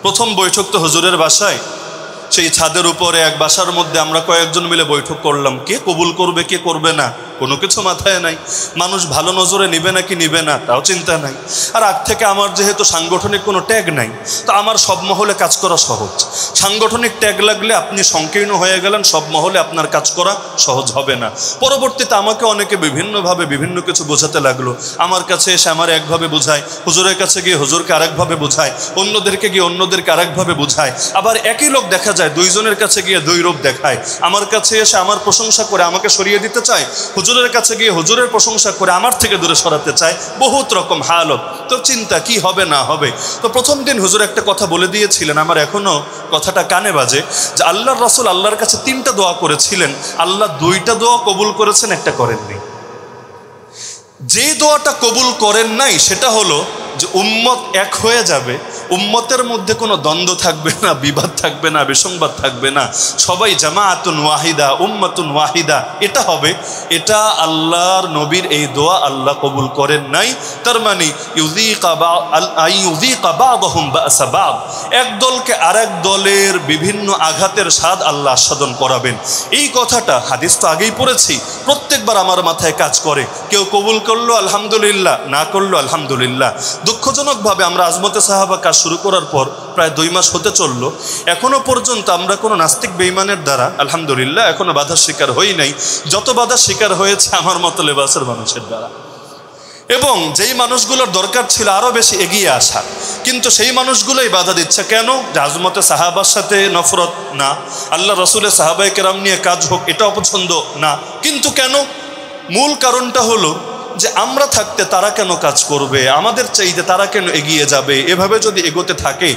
প্রথম বৈঠক তো হুজুরের বাসায়, সেই ছাদের উপরে এক বাসার মধ্যে আমরা কয়েকজন মিলে বৈঠক করলাম। কে কবুল করবে কে করবে না কোনো কিছু মাথায় নাই। মানুষ ভালো নজরে নিবে নাকি নিবে না তাও চিন্তা নাই। আর আগ থেকে আমার যেহেতু সাংগঠনিক কোনো ট্যাগ নাই, তো আমার সব মহলে কাজ করা সহজ। সাংগঠনিক ট্যাগ লাগলে আপনি সংকীর্ণ হয়ে গেলেন, সব মহলে আপনার কাজ করা সহজ হবে না। পরবর্তীতে আমাকে অনেকে বিভিন্নভাবে বিভিন্ন কিছু বোঝাতে লাগলো। আমার কাছে এসে আমার একভাবে বোঝায়, হুজুরের কাছে গিয়ে হুজুরকে আরেকভাবে বোঝায়, অন্যদেরকে গিয়ে অন্যদেরকে আরেকভাবে বোঝায়। আবার একই লোক দেখা যায় দুইজনের কাছে গিয়ে দুই রূপ দেখায়। আমার কাছে এসে আমার প্রশংসা করে আমাকে সরিয়ে দিতে চায়, হুজুরের কাছে গিয়ে হুজুরের প্রশংসা করে আমার থেকে দূরে সরাতে চায়। বহুত রকম হালত। তো চিন্তা কি হবে না হবে। তো প্রথম দিন হুজুর একটা কথা বলে দিয়েছিলেন, আমার এখনো কথাটা কানে বাজে, যে আল্লাহর রাসূল আল্লাহর কাছে 3টা দোয়া করেছিলেন, আল্লাহ 2টা দোয়া কবুল করেছেন, একটা করেননি। যে দোয়াটা কবুল করেন নাই সেটা হলো যে উম্মত এক হয়ে যাবে, উম্মতের মধ্যে কোনো দ্বন্দ্ব থাকবে না, বিবাদ থাকবে না, বিসংবাদ থাকবে না, সবাই জামাআতুন ওয়াহিদা উম্মাতুন ওয়াহিদা এটা হবে। এটা আল্লাহর নবীর এই দোয়া আল্লাহ কবুল করেন নাই। তার মানে ইউযীকা বা'দাহুম বা'সা বা'দ, এক দলকে আরেক দলের বিভিন্ন আঘাতের স্বাদ আল্লাহ আস্বাদন করাবেন। এই কথাটা হাদিস তো আগেই পড়েছি, প্রত্যেকবার আমার মাথায় কাজ করে। কেউ কবুল করলো আলহামদুলিল্লাহ, না করলো আলহামদুলিল্লাহ। দুঃখজনকভাবে আমরা আজমতে সাহাবা কাজ শুরু করার পর প্রায় 2 মাস হতে চললো, এখনো পর্যন্ত আমরা কোনো নাস্তিক বেঈমানের দ্বারা আলহামদুলিল্লাহ এখনো বাধার শিকার হই নাই। যত বাধার শিকার হয়েছে আমার মতো লেবাসের মানুষের দ্বারা, এবং যেই মানুষগুলোর দরকার ছিল আরও বেশি এগিয়ে আসা, কিন্তু সেই মানুষগুলোই বাধা দিচ্ছে। কেন? যে আজমতে সাহাবার সাথে নফরত না, আল্লাহ রসুলের সাহাবায়ে কেরাম নিয়ে কাজ হোক এটা অপছন্দ না। কিন্তু কেন? মূল কারণটা হলো যে আমরা থাকতে তারা কেন কাজ করবে, আমাদের চাইতে তারা কেন এগিয়ে যাবে, এভাবে যদি এগোতে থাকে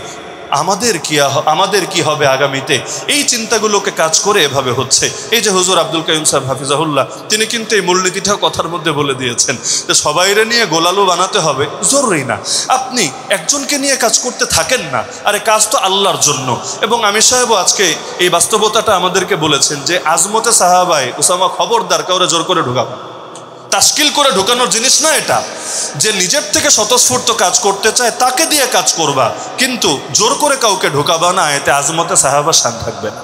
আমাদের কি হবে আগামীতে, এই চিন্তাগুলোকে কাজ করে এভাবে হচ্ছে। এই যে হুজুর আব্দুল কাইয়ুম সাহেব হাফিজাহুল্লাহ, তিনি কিন্তু এই মূলনীতিটা কথার মধ্যে বলে দিয়েছেন যে সবাইরে নিয়ে গোলালু বানাতে হবে জরুরি না, আপনি একজনকে নিয়ে কাজ করতে থাকেন না, আরে কাজ তো আল্লাহর জন্য। এবং আমির সাহেবও আজকে এই বাস্তবতাটা আমাদেরকে বলেছেন যে আজমতে সাহাবায়ে উসামা খবরদার কাউরে জোর করে ঢুকাবেন, তাশকিল করে ঢুকানোর জিনিস না এটা। যে নিজের থেকে স্বতঃস্ফূর্ত কাজ করতে চায় তাকে দিয়ে কাজ করবা, কিন্তু জোর করে কাউকে ঢুকাবা না, এতে আজমতে সাহাবার শান থাকবে না।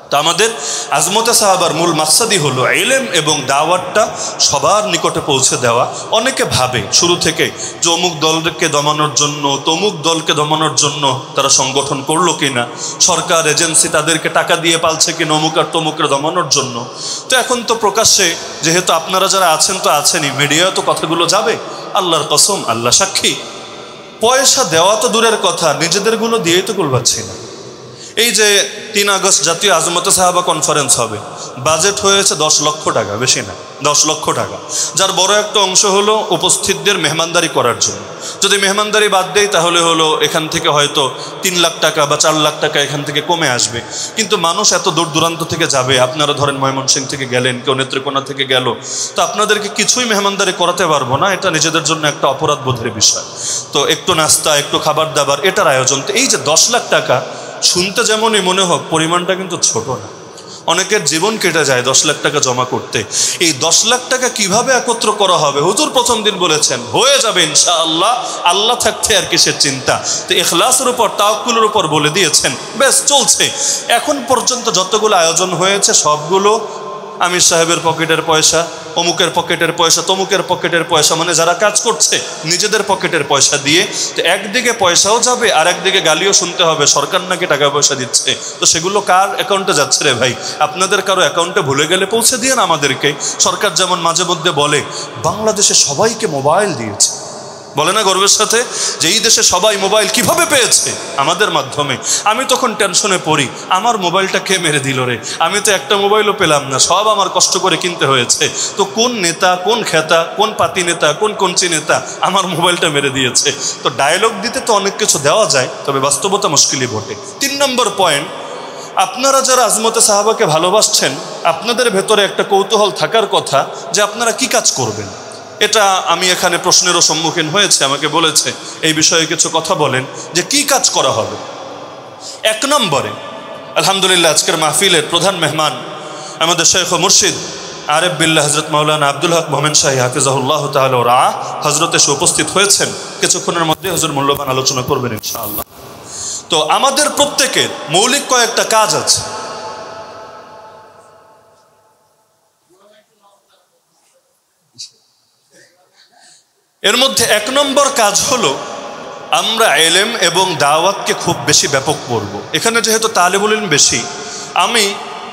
তো আমাদের আজমতে সাহাবার মূল মাকসাদই হলো ইলম এবং দাওয়াতটা সবার নিকটে পৌঁছে দেওয়া। অনেকে ভাবে শুরু থেকে যে অমুক দলকে দমানোর জন্য তমুক দলকে দমানোর জন্য তারা সংগঠন করলো কিনা, সরকার এজেন্সি তাদেরকে টাকা দিয়ে পালছে কিনা অমুক আর তমুককে দমানোর জন্য। তো এখন তো প্রকাশ্যে যেহেতু আপনারা যারা আছেন তো আছেনই, মিডিয়ায় তো কথাগুলো যাবে। আল্লাহর কসম, আল্লাহ সাক্ষী, পয়সা দেওয়া তো দূরের কথা, নিজেদেরগুলো দিয়েই তো কুলবাচ্ছি না। এই যে 3 আগস্ট জাতীয় আজমতে সাহাবা কনফারেন্স হবে, বাজেট হয়েছে 10 লক্ষ টাকা, বেশি না 10 লক্ষ টাকা, যার বড় একটা অংশ হলো উপস্থিতদের মেহমানদারি করার জন্য। যদি মেহমানদারি বাদ দেয় তাহলে হলো এখান থেকে হয়তো 3 লাখ টাকা বা 4 লাখ টাকা এখান থেকে কমে আসবে। কিন্তু মানুষ এত দূর দূরান্ত থেকে যাবে, আপনারা ধরেন ময়মনসিংহ থেকে গেলেন, কেউ নেত্রকোনা থেকে গেল, তো আপনাদেরকে কিছুই মেহমানদারি করাতে পারবো না, এটা নিজেদের জন্য একটা অপরাধ বোধের বিষয়। তো একটু নাস্তা একটু খাবার দাবার এটার আয়োজন। তো এই যে 10 লাখ টাকা শুনতে যেমনই মনে হোক, পরিমাণটা কিন্তু ছোট না। অনেকের জীবন কেটে যায় 10 লাখ টাকা জমা করতে। এই 10 লাখ টাকা কিভাবে একত্র করা হবে, হুজুর প্রথম দিন বলেছেন হয়ে যাবে ইনশাআল্লাহ, আল্লাহ থাকতে আর কিসের চিন্তা। তো ইখলাসের উপর তাওয়াক্কুলের উপর বলে দিয়েছেন, বেশ চলছে। এখন পর্যন্ত যতগুলো আয়োজন হয়েছে সবগুলো আমির সাহেবের পকেটের পয়সা, অমুকের পকেটের পয়সা, তমুকের পকেটের পয়সা, মানে যারা কাজ করছে নিজেদের পকেটের পয়সা দিয়ে। তো একদিকে পয়সাও যাবে আর একদিকে গালিও শুনতে হবে সরকার নাকি টাকা পয়সা দিচ্ছে। তো সেগুলো কার অ্যাকাউন্টে যাচ্ছে রে ভাই? আপনাদের কারো অ্যাকাউন্টে ভুলে গেলে পৌঁছে দিয়ে না আমাদেরকে। সরকার যেমন মাঝে মধ্যে বলে বাংলাদেশে সবাইকে মোবাইল দিয়েছে, বলে না গর্বের সাথে যে এই দেশে সবাই মোবাইল কিভাবে পেয়েছে? আমাদের মাধ্যমে। আমি তখন টেনশনে পড়ি, আমার মোবাইলটা কে মেরে দিল রে? আমি তো একটা মোবাইলও পেলাম না, সব আমার কষ্ট করে কিনতে হয়েছে। তো কোন নেতা, কোন খেতা, কোন পাতি নেতা, কোন কঞ্চি নেতা আমার মোবাইলটা মেরে দিয়েছে? তো ডায়লগ দিতে তো অনেক কিছু দেওয়া যায়, তবে বাস্তবতা মুশকিলই বটে। 3 নম্বর পয়েন্ট, আপনারা যারা আজমতে সাহাবাকে ভালোবাসছেন আপনাদের ভেতরে একটা কৌতূহল থাকার কথা যে আপনারা কি কাজ করবেন। এটা আমি এখানে প্রশ্নেরও সম্মুখীন হয়েছে, আমাকে বলেছে এই বিষয়ে কিছু কথা বলেন যে কি কাজ করা হবে। 1 নম্বরে আলহামদুলিল্লাহ আজকের মাহফিলের প্রধান মেহমান আমাদের শেখ ও মুর্শিদ আরেফ বিল্লাহ হজরত মাওলানা আব্দুল হক মোমেন শাহী হাফিজাহুল্লাহ তাআলা ওয়া রাআহ হজরত এসে উপস্থিত হয়েছেন। কিছুক্ষণের মধ্যে হুজুর মূল্যবান আলোচনা করবেন ইনশাআল্লাহ। তো আমাদের প্রত্যেকের মৌলিক কয়েকটা কাজ আছে। এর মধ্যে 1 নম্বর কাজ হলো আমরা ইলম এবং দাওয়াতকে খুব বেশি ব্যাপক করব। এখানে যেহেতু তালিবুল ইলম বেশি, আমি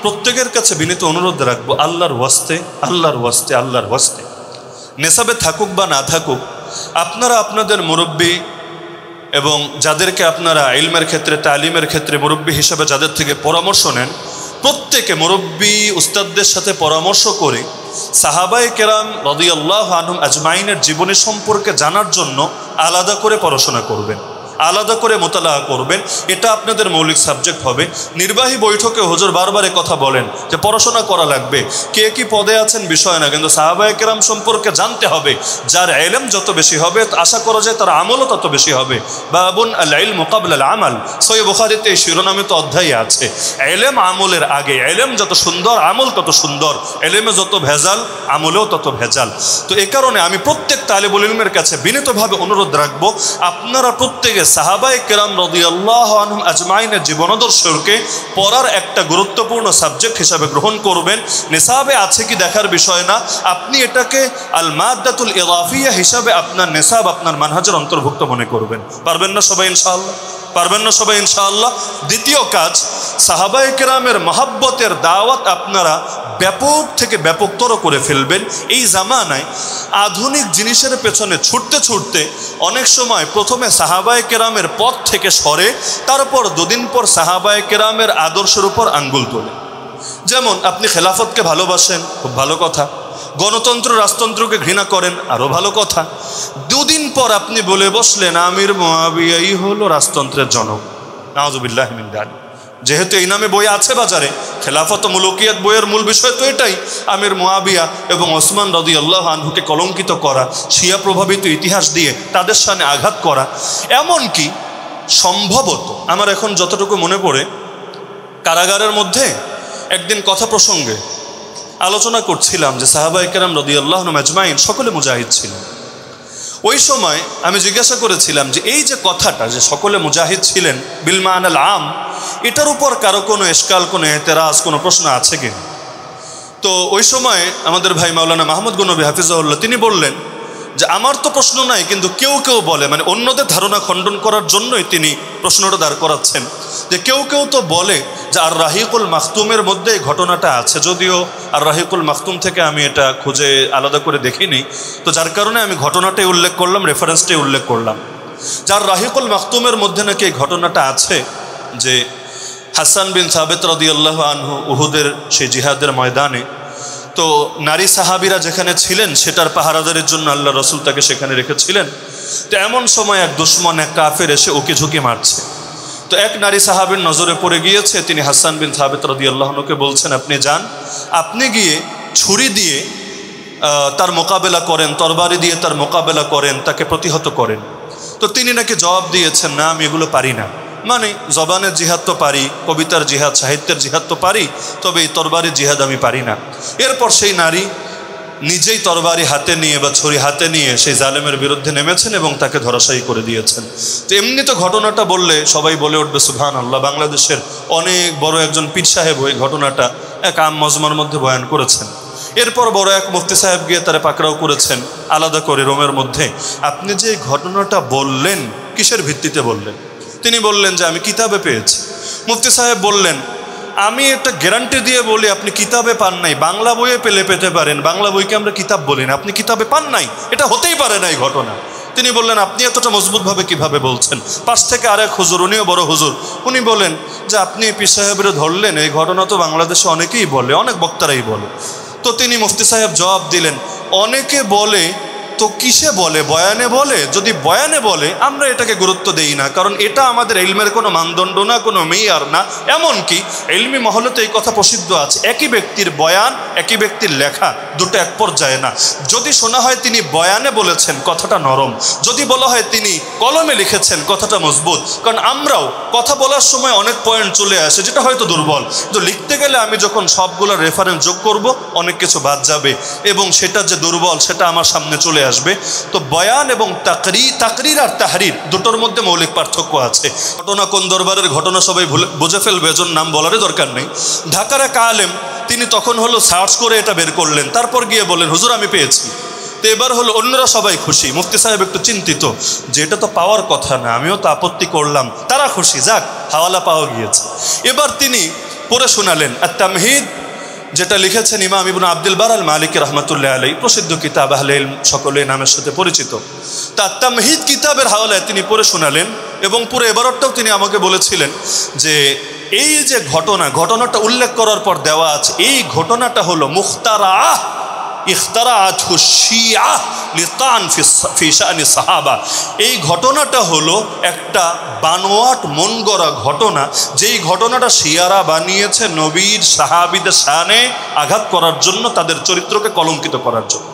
প্রত্যেকের কাছে বিনীত অনুরোধ রাখবো আল্লাহর ওয়াস্তে, আল্লাহর ওয়াস্তে, আল্লাহর ওয়াস্তে, নেশাবে থাকুক বা না থাকুক, আপনারা আপনাদের মুরব্বী এবং যাদেরকে আপনারা ইলমের ক্ষেত্রে, তালিমের ক্ষেত্রে মুরব্বী হিসাবে যাদের থেকে পরামর্শ নেন, প্রত্যেকে মুরব্বী উস্তাদদের সাথে পরামর্শ করে সাহাবায়ে কেরাম রাদিয়াল্লাহু আনহুম আজমাইনের জীবনী সম্পর্কে জানার জন্য আলাদা করে পড়াশোনা করবেন, আলাদা করে মোতালা করবেন। এটা আপনাদের মৌলিক সাবজেক্ট হবে। নির্বাহী বৈঠকে হুজুর বারবার কথা বলেন যে পড়াশোনা করা লাগবে, কে কি পদে আছেন বিষয় না, কিন্তু সাহাবায়ে কেরাম সম্পর্কে জানতে হবে। যার ইলম যত বেশি হবে আশা করা যায় তার আমলও তত বেশি হবে। বাবুন আল ইলমু ক্বাবলা আল আমাল, সহিহ বুখারীতে এই শিরোনামে তো অধ্যায় আছে। ইলম আমলের আগে, ইলম যত সুন্দর আমল তত সুন্দর, ইলমে যত ভেজাল আমলেও তত ভেজাল। তো এই কারণে আমি প্রত্যেক তালিবুল ইলমের কাছে বিনীতভাবে অনুরোধ রাখবো আপনারা প্রত্যেকে সাহাবায়ে কেরাম রাদিয়াল্লাহু আনহুম আজমাইনের জীবনাদর্শকে পড়ার একটা গুরুত্বপূর্ণ সাবজেক্ট হিসাবে গ্রহণ করবেন। নিসাবে আছে কি দেখার বিষয় না, আপনি এটাকে আল মাদ্দাতুল ইদাফিয়া হিসাবে আপনার নিসাব, আপনার মানহাজের অন্তর্ভুক্ত মনে করবেন। পারবেন না সবাই ইনশাআল্লাহ? পারবেন না সবাই ইনশাআল্লাহ? দ্বিতীয় কাজ, সাহাবায়ে কেরামের মহব্বতের দাওয়াত আপনারা ব্যাপক থেকে ব্যাপকতর করে ফেলবেন। এই জামানায় আধুনিক জিনিসের পেছনে ছুটতে ছুটতে অনেক সময় প্রথমে সাহাবায়ে কেরামের পথ থেকে সরে, তারপর 2 দিন পর সাহাবায়ে কেরামের আদর্শের উপর আঙ্গুল তোলে। যেমন আপনি খেলাফতকে ভালোবাসেন, খুব ভালো কথা। গণতন্ত্র, রাজতন্ত্রকে ঘৃণা করেন, আরও ভালো কথা। 2 দিন পর আপনি বলে বসলেন আমির মুআবিয়াই হলো রাজতন্ত্রের জনক। নাউযুবিল্লাহি মিন যালিক। যেহেতু এই নামে বই আছে বাজারে, খেলাফত ও মুলুকিয়াত বইয়ের মূল বিষয় তো এটাই, আমির মুআবিয়া এবং ওসমান রাদিয়াল্লাহু আনহুকে কলঙ্কিত করা, শিয়া প্রভাবিত ইতিহাস দিয়ে তাদের সামনে আঘাত করা। এমনকি সম্ভবত আমার এখন যতটুকু মনে পড়ে, কারাগারের মধ্যে একদিন কথা প্রসঙ্গে আলোচনা করছিলাম যে সাহাবায়ে কেরাম রাদিয়াল্লাহু আনহুম আজমাইন সকলে মুজাহিদ ছিলেন। ওই সময় আমি জিজ্ঞাসা করেছিলাম যে এই যে কথাটা যে সকলে মুজাহিদ ছিলেন বিল মানাল আম, এটার উপর কারো কোনো ইশকাল, কোনো এতেরাজ, কোনো প্রশ্ন আছে কি? তো ওই সময় আমাদের ভাই মাওলানা মাহমুদ গনবী হাফিজাহুল্লাহ তিনি বললেন যে আমার তো প্রশ্ন নাই, কিন্তু কেউ কেউ বলে, মানে অন্যদের ধারণা খণ্ডন করার জন্যই তিনি প্রশ্নটা দাঁড় করাচ্ছেন, যে কেউ কেউ তো বলে যে আর রাহিকুল মাখতুমের মধ্যে এই ঘটনাটা আছে, যদিও আর রাহিকুল মাখতুম থেকে আমি এটা খুঁজে আলাদা করে দেখিনি। তো যার কারণে আমি ঘটনাটাই উল্লেখ করলাম, রেফারেন্সটাই উল্লেখ করলাম। যার রাহিকুল মাখতুমের মধ্যে নাকি এই ঘটনাটা আছে যে হাসান বিন সাবিত রাদিয়াল্লাহু আনহু উহুদের সেই জিহাদের ময়দানে, তো নারী সাহাবীরা যেখানে ছিলেন সেটার পাহারাদারের জন্য আল্লাহ রসুল তাকে সেখানে রেখেছিলেন। তো এমন সময় এক দুশমন, এক কাফের এসে ওকে ঝুঁকি মারছে। তো এক নারী সাহাবীর নজরে পড়ে গিয়েছে। তিনি হাসান বিন সাবিত রাদিয়াল্লাহু আনহুকে বলছেন আপনি যান, আপনি গিয়ে ছুরি দিয়ে তার মোকাবেলা করেন, তরবারি দিয়ে তার মোকাবেলা করেন, তাকে প্রতিহত করেন। তো তিনি নাকি জবাব দিয়েছেন না, আমি এগুলো পারি না। মানে জবানের জিহাদ তো পারি, কবিতার জিহাদ, সাহিত্যের জিহাদ তো পারি, তবে এই তরবারির জিহাদ আমি পারি না। এরপর সেই নারী নিজেই তরবারি হাতে নিয়ে বা ছুরি হাতে নিয়ে সেই জালেমের বিরুদ্ধে নেমেছেন এবং তাকে ধরাশায়ী করে দিয়েছেন। তো এমনি তো ঘটনাটা বললে সবাই বলে উঠবে সুবহানাল্লাহ, বাংলাদেশের অনেক বড় একজন পীর সাহেব ওই ঘটনাটা এক আম মজমার মধ্যে বয়ান করেছেন। এরপর বড় এক মুফতি সাহেব গিয়ে তারা পাকড়াও করেছেন আলাদা করে রুমের মধ্যে। আপনি যে ঘটনাটা বললেন কিসের ভিত্তিতে বললেন? তিনি বললেন যে আমি কিতাবে পেয়েছি। মুফতি সাহেব বললেন, আমি একটা গ্যারান্টি দিয়ে বলি আপনি কিতাবে পান নাই, বাংলা বইয়ে পেলে পেতে পারেন, বাংলা বইকে আমরা কিতাব বলি না, আপনি কিতাবে পান নাই, এটা হতেই পারে না এই ঘটনা। তিনি বললেন, আপনি এতটা মজবুতভাবে কিভাবে বলছেন? পাশ থেকে আরেক হুজুর, উনিও বড় হুজুর, উনি বলেন যে আপনি পীর সাহেবের ধরলেন, এই ঘটনা তো বাংলাদেশে অনেকেই বলে, অনেক বক্তারাই বলে। তো তিনি মুফতি সাহেব জবাব দিলেন, অনেকে বলে তো কিসে বলে? বয়ানে বলে? যদি বয়ানে বলে আমরা এটাকে গুরুত্ব দেই না, কারণ এটা আমাদের ইলমের কোনো মানদণ্ড না, কোনো মেয়ার না। এমনকি ইলমি মহলেতে এই কথা প্রসিদ্ধ আছে, একই ব্যক্তির বয়ান একই ব্যক্তির লেখা দুটো এক পর্যায়ে না। যদি শোনা হয় তিনি বয়ানে বলেছেন কথাটা নরম, যদি বলা হয় তিনি কলমে লিখেছেন কথাটা মজবুত। কারণ আমরাও কথা বলার সময় অনেক পয়েন্ট চলে আসে যেটা হয়তো দুর্বল, তো লিখতে গেলে আমি যখন সবগুলো রেফারেন্স যোগ করব অনেক কিছু বাদ যাবে এবং সেটা যে দুর্বল সেটা আমার সামনে চলে আসবে। তো বয়ান এবং তাকরির আর তাহরির দুটোর মধ্যে মৌলিক পার্থক্য আছে। ঘটনা কোন দরবারের ঘটনা সবাই বুঝে ফেলবে, এজন্য নাম বলারই দরকার নেই। ঢাকার এক আলেম, তিনি তখন হলো সার্চ করে এটা বের করলেন, তারপর গিয়ে বললেন হুজুর আমি পেয়েছি। তো এবার হলো অন্যরা সবাই খুশি, মুফতি সাহেব একটু চিন্তিত যে এটা তো পাওয়ার কথা না, আমিও তো আপত্তি করলাম, তারা খুশি, যাক হাওয়ালা পাওয়া গিয়েছে। এবার তিনি পড়ে শোনালেন আত-তামহিদ, যেটা লিখেছেন ইমাম ইবনে আব্দুল বার আল মালিকি রাহমাতুল্লাহ আলাইহি, প্রসিদ্ধ কিতাব, আহলে ইলম সকলে নামের সাথে পরিচিত। তা তামহিদ কিতাবের হাওলায় তিনি পড়ে শোনালেন এবং পুরো এবারটাও তিনি আমাকে বলেছিলেন যে এই যে ঘটনাটা উল্লেখ করার পর দেওয়া আছে, এই ঘটনাটা হলো মুখতারা ইখতারাআতহু শিয়া লিতান ফি শানি সাহাবা। এই ঘটনাটা হলো একটা বানোয়াট মন গড়া ঘটনা, যেই ঘটনাটা শিয়ারা বানিয়েছে নবীর সাহাবীদের শানে আঘাত করার জন্য, তাদের চরিত্রকে কলঙ্কিত করার জন্য।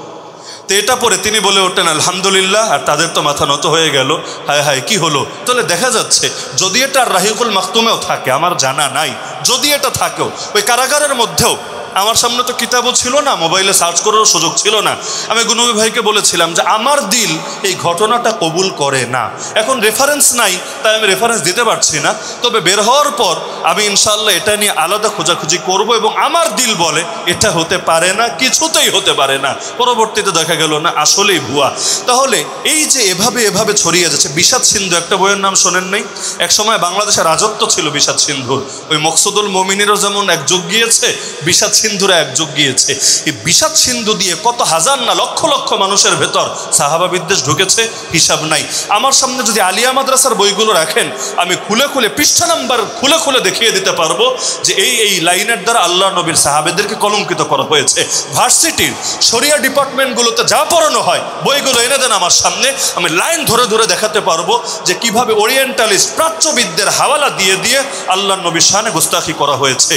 তো এটা পরে তিনি বলে ওঠেন আলহামদুলিল্লাহ, আর তাদের তো মাথা নত হয়ে গেল, হায় হায় কি হলো। তাহলে দেখা যাচ্ছে যদি এটা রাহিকুল মাখতুমেও থাকে, আমার জানা নাই, যদি এটা থাকেও ওই কারাগারের মধ্যেও, আমার সামনে তো কিতাবও ছিল না, মোবাইলে সার্চ করারও সুযোগ ছিল না, আমি গুনবী ভাইকে বলেছিলাম যে আমার দিল এই ঘটনাটা কবুল করে না। এখন রেফারেন্স নাই তাই আমি রেফারেন্স দিতে পারছি না, তবে বের হওয়ার পর আমি ইনশাআল্লাহ এটা নিয়ে আলাদা খোঁজাখুঁজি করব এবং আমার দিল বলে এটা হতে পারে না, কিছুতেই হতে পারে না। পরবর্তীতে দেখা গেল না, আসলেই ভুয়া। তাহলে এই যে এভাবে ছড়িয়ে যাচ্ছে, বিষাদ সিন্ধু একটা বইয়ের নাম শোনেন নাই? এক সময় বাংলাদেশের রাজত্ব ছিল বিষাদ সিন্ধুর, ওই মকসুদুল মুমিনেরও যেমন এক যুগ গিয়েছে, বিষাদ সিন্ধুরা এক যুগ গিয়েছে। এই বিষাদ সিন্ধু দিয়ে কত হাজার না লক্ষ লক্ষ মানুষের ভেতর সাহাবা বিদ্বেষ ঢুকেছে, হিসাব নাই। আমার সামনে যদি আলিয়া মাদ্রাসার বইগুলো রাখেন, আমি খুলে পৃষ্ঠা নাম্বার খুলে দেখিয়ে দিতে পারবো যে এই লাইনের দ্বারা আল্লাহ নবীর সাহাবেদেরকে কলঙ্কিত করা হয়েছে। ভার্সিটির শরিয়া ডিপার্টমেন্টগুলোতে যা পড়ানো হয় বইগুলো এনে দেন আমার সামনে, আমি লাইন ধরে দেখাতে পারবো যে কিভাবে ওরিয়েন্টালিস্ট প্রাচ্যবিদদের হাওয়ালা দিয়ে আল্লাহ নবীর শানে গুস্তাখি করা হয়েছে।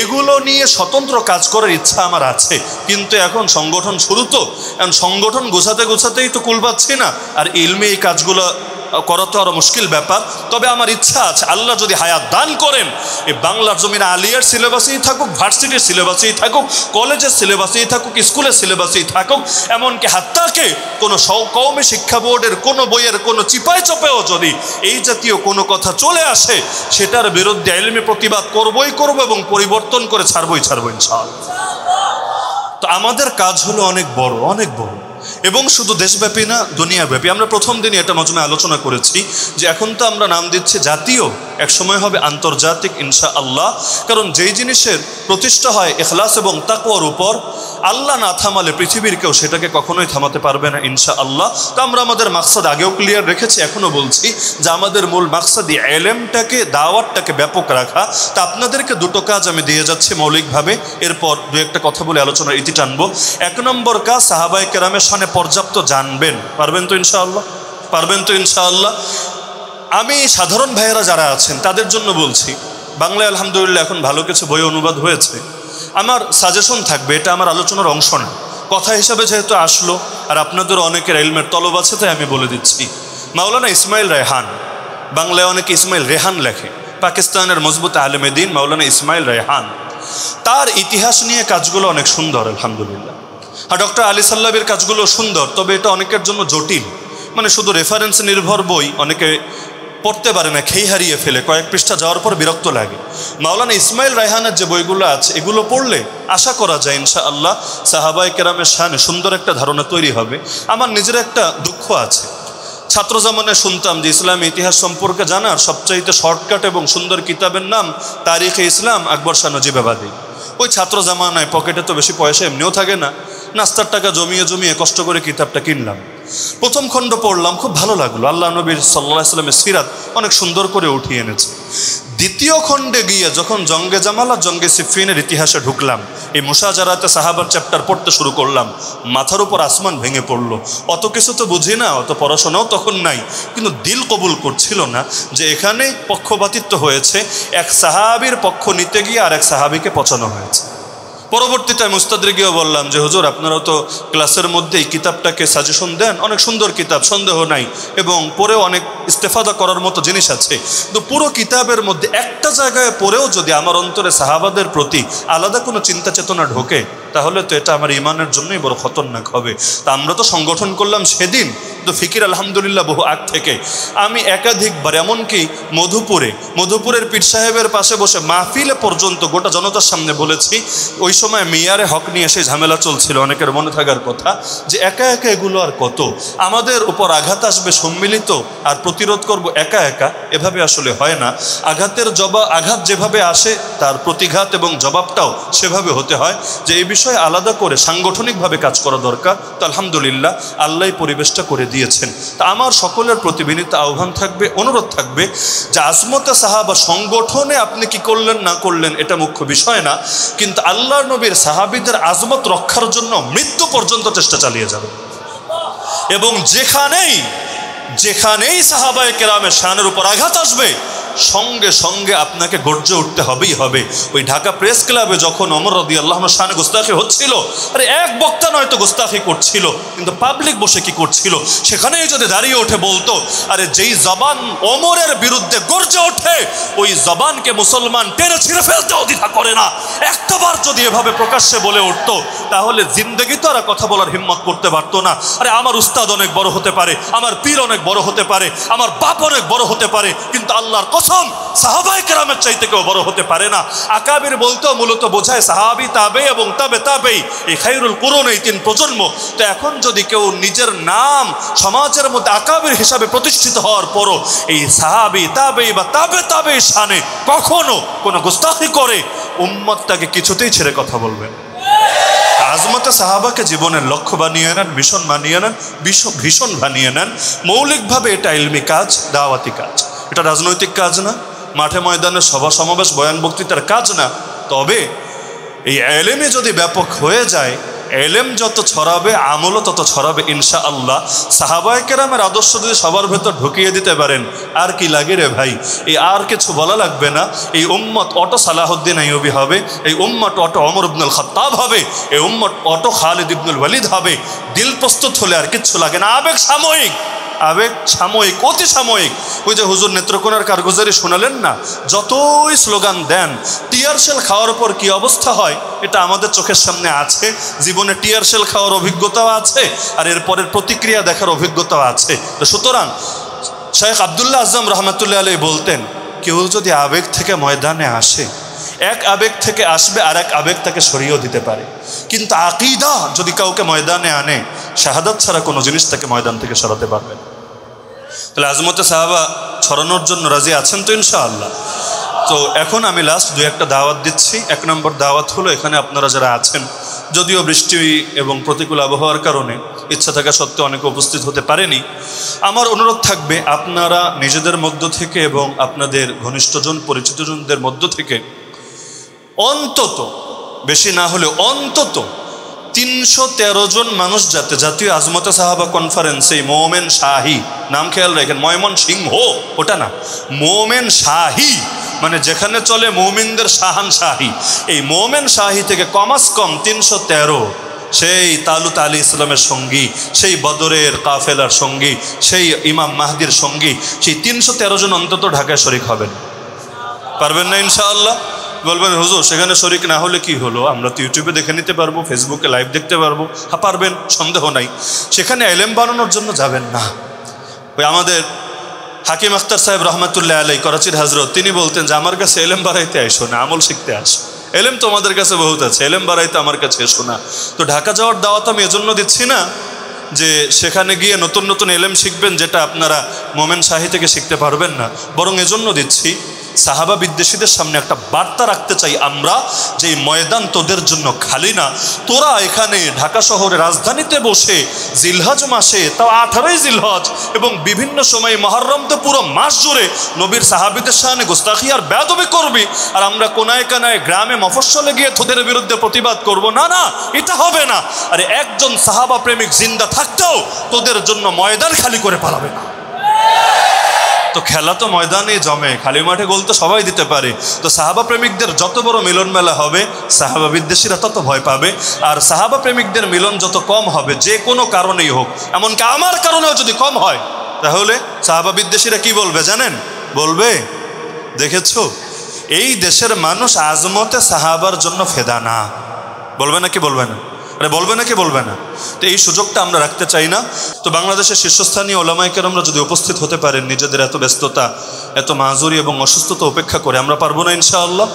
এগুলো নিয়ে স্বতন্ত্র কাজ করার ইচ্ছা আমার আছে, কিন্তু এখন সংগঠন শুরু, তো এখন সংগঠন গোছাতেই তো কুল পাচ্ছি না, আর ইলমে এই কাজগুলো করা তো আরো মুশকিল ব্যাপার। তবে আমার ইচ্ছা আছে, আল্লাহ যদি হায়াত দান করেন, এই বাংলার জমিনে আলিয়ার সিলেবাসেই থাকুক, ভার্সিটির সিলেবাসেই থাকুক, কলেজের সিলেবাসেই থাকুক, স্কুলের সিলেবাসেই থাকুক, এমনকি হাত্তাকে কোনো কওমি শিক্ষা বোর্ডের কোনো বইয়ের কোনো চিপায় চপেও যদি এই জাতীয় কোনো কথা চলে আসে, সেটার বিরুদ্ধে ইলমি প্রতিবাদ করবই এবং পরিবর্তন করে ছাড়বই ইনশাআল্লাহ। তো আমাদের কাজ হলো অনেক বড় এবং শুধু দেশব্যাপী না, দুনিয়াব্যাপী। আমরা প্রথম দিনই এটা মজমায় আলোচনা করেছি যে এখন তো আমরা নাম দিচ্ছি জাতীয়, এক সময় হবে আন্তর্জাতিক ইনশাআল্লাহ। কারণ যেই জিনিসের প্রতিষ্ঠা হয় ইখলাস এবং তাকওয়ার উপর, আল্লাহ না থামালে পৃথিবীর কেউ সেটাকে কখনোই থামাতে পারবে না ইনশাআল্লাহ। তো আমরা আমাদের মাকসাদ আগেও ক্লিয়ার রেখেছি, এখনও বলছি যে আমাদের মূল মাকসাদই ইলমটাকে, দাওয়াতটাকে ব্যাপক রাখা। তা আপনাদেরকে দুটো কাজ আমি দিয়ে যাচ্ছি মৌলিকভাবে, এরপর দু একটা কথা বলে আলোচনার ইতি টানবো। এক নম্বর কাজ, সাহাবায়ে কেরামের শানে পর্যাপ্ত জানবেন, পারবেন তো ইনশাআল্লাহ। আমি সাধারণ ভাইয়েরা যারা আছেন তাদের জন্য বলছি, বাংলায় আলহামদুলিল্লাহ এখন ভালো কিছু বই অনুবাদ হয়েছে। আমার সাজেশন থাকবে, এটা আমার আলোচনার অংশ না, কথা হিসাবে যেহেতু আসলো, আর আপনাদের অনেকের ইলমের তলব আছে তাই আমি বলে দিচ্ছি। মাওলানা ইসমাইল রেহান, বাংলায় অনেকে ইসমাইল রেহান লেখে, পাকিস্তানের মজবুত আলেমে দ্বীন মাওলানা ইসমাইল রেহান, তার ইতিহাস নিয়ে কাজগুলো অনেক সুন্দর আলহামদুলিল্লাহ। আর ডক্টর আলী সাল্লাবির কাজগুলো সুন্দর, তবে এটা অনেকের জন্য জটিল, মানে শুধু রেফারেন্স নির্ভর বই, অনেকে পড়তে পারে না, খেই হারিয়ে ফেলে, কয়েক পৃষ্ঠা যাওয়ার পর বিরক্ত লাগে। মাওলানা ইসমাইল রায়হানের যে বইগুলো আছে এগুলো পড়লে আশা করা যায় ইনশাআল্লাহ সাহাবায়ে কেরামের শানে সুন্দর একটা ধারণা তৈরি হবে। আমার নিজের একটা দুঃখ আছে, ছাত্র জামানে শুনতাম যে ইসলামী ইতিহাস সম্পর্কে জানার সবচাইতে শর্টকাট এবং সুন্দর কিতাবের নাম তারিখে ইসলাম আকবর শাহ নজিবাবাদী। ওই ছাত্র জামানায় পকেটে তো বেশি পয়সা এমনিও থাকে না, নাস্তার টাকা জমিয়ে জমিয়ে কষ্ট করে কিতাবটা কিনলাম। প্রথম খণ্ড পড়লাম, খুব ভালো লাগলো, আল্লাহ নবীর সাল্লাল্লাহু আলাইহি ওয়াসাল্লামের সিরাত অনেক সুন্দর করে উঠিয়ে এনেছে। দ্বিতীয় খণ্ডে গিয়ে যখন জঙ্গে জামাল আর জঙ্গে সিফিনের ইতিহাসে ঢুকলাম, এই মুশাজারাতে সাহাবার চ্যাপ্টার পড়তে শুরু করলাম, মাথার উপর আসমান ভেঙে পড়লো। অত কিছু তো বুঝি না, অত পড়াশোনাও তখন নাই, কিন্তু দিল কবুল করছিল না যে এখানে পক্ষপাতিত্ব হয়েছে, এক সাহাবীর পক্ষ নিতে গিয়ে আর এক সাহাবীকে পচানো হয়েছে। পরবর্তীতে মুস্তাদরিকেও বললাম যে হুজুর আপনারাও তো ক্লাসের মধ্যে এই কিতাবটাকে সাজেশন দেন, অনেক সুন্দর কিতাব, সন্দেহ নাই, এবং পড়েও অনেক ইস্তেফাদা করার মতো জিনিস আছে, কিন্তু পুরো কিতাবের মধ্যে একটা জায়গায় পড়েও যদি আমার অন্তরে সাহাবাদের প্রতি আলাদা কোনো চিন্তা চেতনা ঢোকে তাহলে তো এটা আমার ইমানের জন্যই বড় খতরনাক হবে। তা আমরা তো সংগঠন করলাম সেদিন, তো ফিকির আলহামদুলিল্লাহ বহু আগ থেকে আমি একাধিকবার, এমনকি মধুপুরের পীর সাহেবের পাশে বসে মাহফিলে পর্যন্ত গোটা জনতার সামনে বলেছি। ওই সময় মেয়ারে হক নিয়ে সেই ঝামেলা চলছিল, অনেকের মনে থাকার কথা, যে একা একা এগুলো আর কত, আমাদের উপর আঘাত আসবে সম্মিলিত, আর প্রতিরোধ করব একা একা, এভাবে আসলে হয় না। আঘাত যেভাবে আসে তার প্রতিঘাত এবং জবাবটাও সেভাবে হতে হয়, যে এই বিষয়ে আলাদা করে সাংগঠনিকভাবে কাজ করা দরকার। তো আলহামদুলিল্লাহ আল্লাহ পরিবেশটা করে দিয়েছেন। তা আমার সকলের প্রতি বিনীত আহ্বান থাকবে, অনুরোধ থাকবে যে আজমতে সাহাবা সংগঠনে আপনি কি করলেন না করলেন এটা মুখ্য বিষয় না, কিন্তু আল্লাহর নবীর সাহাবীদের আজমত রক্ষার জন্য মৃত্যু পর্যন্ত চেষ্টা চালিয়ে যাবে। এবং যেখানেই সাহাবায়ে কেরামের শানের উপর আঘাত আসবে সঙ্গে সঙ্গে আপনাকে গর্জে উঠতে হবেই হবে। ওই ঢাকা প্রেস ক্লাবে যখন ওমর রাদিয়াল্লাহু আনহু শানে গোস্তাখি হচ্ছিল, আরে এক বক্তা নয়তো গোস্তাখি করছিল, কিন্তু পাবলিক বসে কি করছিল, সেখানেই যদি দাঁড়িয়ে ওঠে বলতো, আরে যেই জবান ওমরের বিরুদ্ধে গর্জে ওঠে ওই জবানকে মুসলমান টেনে ছিঁড়ে ফেলতেও দ্বিধা করে না, একটাবার যদি এভাবে প্রকাশ্যে বলে উঠতো তাহলে জিন্দগি তো আর কথা বলার হিম্মত করতে পারতো না। আরে আমার উস্তাদ অনেক বড় হতে পারে, আমার পীর অনেক বড় হতে পারে, আমার বাপ অনেক বড় হতে পারে, কিন্তু আল্লাহর কসম সাহাবায়ে কেরামের চাইতে কেউ বড় হতে পারে না। আকাবির বলতেও মূলত বোঝায় সাহাবী, তাবে এবং তাবেই, এই খায়রুল কুরুন, এই তিন প্রজন্ম। তো এখন যদি কেউ নিজের নাম সমাজের মধ্যে আকাবির হিসাবে প্রতিষ্ঠিত হওয়ার পরও এই সাহাবী, তাবেই বা তাবে শানে কখনো কোনো গুস্তাখি করে, উম্মত তাকে কিছুতেই ছেড়ে কথা বলবেন। আজমতে সাহাবাকে জীবনের লক্ষ্য বানিয়ে নেন, মিশন বানিয়ে নেন, ভীষণ বানিয়ে নেন। মৌলিকভাবে এটা ইলমি কাজ, দাওয়াতি কাজ, এটা রাজনৈতিক কাজ না, মাঠে ময়দানে সভা সমাবেশ বয়ান বক্তৃতার কাজ না। তবে এই এলেমে যদি ব্যাপক হয়ে যায়, এলেম যত ছড়াবে আমলও তত ছড়াবে ইনশাআল্লাহ। সাহাবায়ে কেরামের আদর্শ যদি সবার ভেতর ঢুকিয়ে দিতে পারেন, আর কি লাগে রে ভাই, এই আর কিছু বলা লাগবে না। এই উম্মত অটো সালাহুদ্দিন আইয়ুবী হবে, এই উম্মত অটো ওমর ইবনুল খাত্তাব হবে, এই উম্মত অটো খালিদ ইবনুল ওয়ালিদ হবে। দিল প্রস্তুত হলে আর কিচ্ছু লাগে না। আবেগ সাময়িক, অতি সাময়িক। ওই যে হুজুর নেত্রকোনার কারগুজারি শোনালেন না, যতই স্লোগান দেন, টিয়ার শেল খাওয়ার পর কি অবস্থা হয় এটা আমাদের চোখের সামনে আছে। জীবনে টিয়ার শেল খাওয়ার অভিজ্ঞতাও আছে, আর এরপরের প্রতিক্রিয়া দেখার অভিজ্ঞতাও আছে। তো সুতরাং শেখ আব্দুল্লাহ আজম রহমতুল্লাহ আলাইহি বলতেন, কেউ যদি আবেগ থেকে ময়দানে আসে, এক আবেগ থেকে আসবে আর এক আবেগ তাকে সরিয়েও দিতে পারে, কিন্তু আকীদা যদি কাউকে ময়দানে আনে, শাহাদাত ছাড়া কোনো জিনিস তাকে ময়দান থেকে সরাতে পারবে না। তাহলে আজমতে সাহাবা ছড়ানোর জন্য রাজি আছেন তো ইনশাআল্লাহ? তো এখন আমি লাস্ট দুই একটা দাওয়াত দিচ্ছি। এক নম্বর দাওয়াত হলো, এখানে আপনারা যারা আছেন, যদিও বৃষ্টি এবং প্রতিকূল আবহাওয়ার কারণে ইচ্ছা থাকা সত্ত্বেও অনেকে উপস্থিত হতে পারেনি, আমার অনুরোধ থাকবে আপনারা নিজেদের মধ্য থেকে এবং আপনাদের ঘনিষ্ঠজন পরিচিতজনদের মধ্য থেকে অন্তত, বেশি না হলে অন্তত 313 জন মানুষ যাতে জাতীয় আজমতে সাহাবা কনফারেন্সে মোমেন শাহী, নাম খেয়াল রাখেন, ময়মন সিংহ ওটা না, মোমেন শাহী মানে যেখানে চলে মৌমিনদের শাহান শাহী, এই মোমেন শাহী থেকে কমাস কম 313, সেই তালুত আলী ইসলামের সঙ্গী, সেই বদরের কাফেলার সঙ্গী, সেই ইমাম মাহদির সঙ্গী, সেই 313 জন অন্তত ঢাকায় শরিক হবেন। পারবেন না ইনশাআল্লাহ? বলবেন হুজুর সেখানে শরিক না হলে কি হলো, আমরা তো ইউটিউবে দেখে নিতে পারবো, ফেসবুকে লাইভ দেখতে পারবো। হ্যাঁ পারবেন, সন্দেহ নাই। সেখানে এলেম বানানোর জন্য যাবেন না, ওই আমাদের হাকিম আখতার সাহেব রহমতুল্লাহ আলাই, করাচির হজরত, তিনি বলতেন যে আমার কাছে এলেম বাড়াইতে আইসো না, আমল শিখতে আসো। এলেম তো আমাদের কাছে বহুত আছে, এলেম বাড়াইতে আমার কাছে এসো না। তো ঢাকা যাওয়ার দাওয়াত আমি এজন্য দিচ্ছি না যে সেখানে গিয়ে নতুন নতুন এলেম শিখবেন যেটা আপনারা মোমেন শাহী থেকে শিখতে পারবেন না, বরং এজন্য দিচ্ছি সাহাবা বিদ্বেষীদের সামনে একটা বার্তা রাখতে চাই আমরা, যে এই ময়দান তোদের জন্য খালি না। তোরা এখানে ঢাকা শহরে রাজধানীতে বসে জিলহজ মাসে, তাও 18ই জিলহজ এবং বিভিন্ন সময় মুহররম তো পুরো মাস জুড়ে নবীর সাহাবীদের সামনে গুস্তাখি আর বেয়াদবি করবি, আর আমরা কোনায় কানায় গ্রামে মফস্বলে গিয়ে তোদের বিরুদ্ধে প্রতিবাদ করব? না না, এটা হবে না। আরে একজন সাহাবা প্রেমিক জিন্দা থাকতেও তোদের জন্য ময়দান খালি করে পালাবে না। তো খেলা তো ময়দানে জমে, খালি মাঠে গোল তো সবাই দিতে পারে। তো সাহাবা প্রেমিকদের যত বড় মিলন মেলা হবে, সাহাবা বিদ্বেষীরা তত ভয় পাবে। আর সাহাবা প্রেমিকদের মিলন যত কম হবে, যে কোনো কারণেই হোক, এমনকি আমার কারণেও যদি কম হয়, তাহলে সাহাবা বিদ্বেষীরা কি বলবে জানেন? বলবে, দেখেছো এই দেশের মানুষ আজমতে সাহাবার জন্য ফেদা না। বলবে না কি বলবে না? আরে বলবে না কি বলবে না? তো এই সুযোগটা আমরা রাখতে চাই না। তো বাংলাদেশের শীর্ষস্থানীয় ওলামায়ে কেরামরা যদি উপস্থিত হতে পারেন, নিজেদের এত ব্যস্ততা, এত মাহুরি এবং অসুস্থতা উপেক্ষা করে, আমরা পারবো না ইনশাআল্লাহ।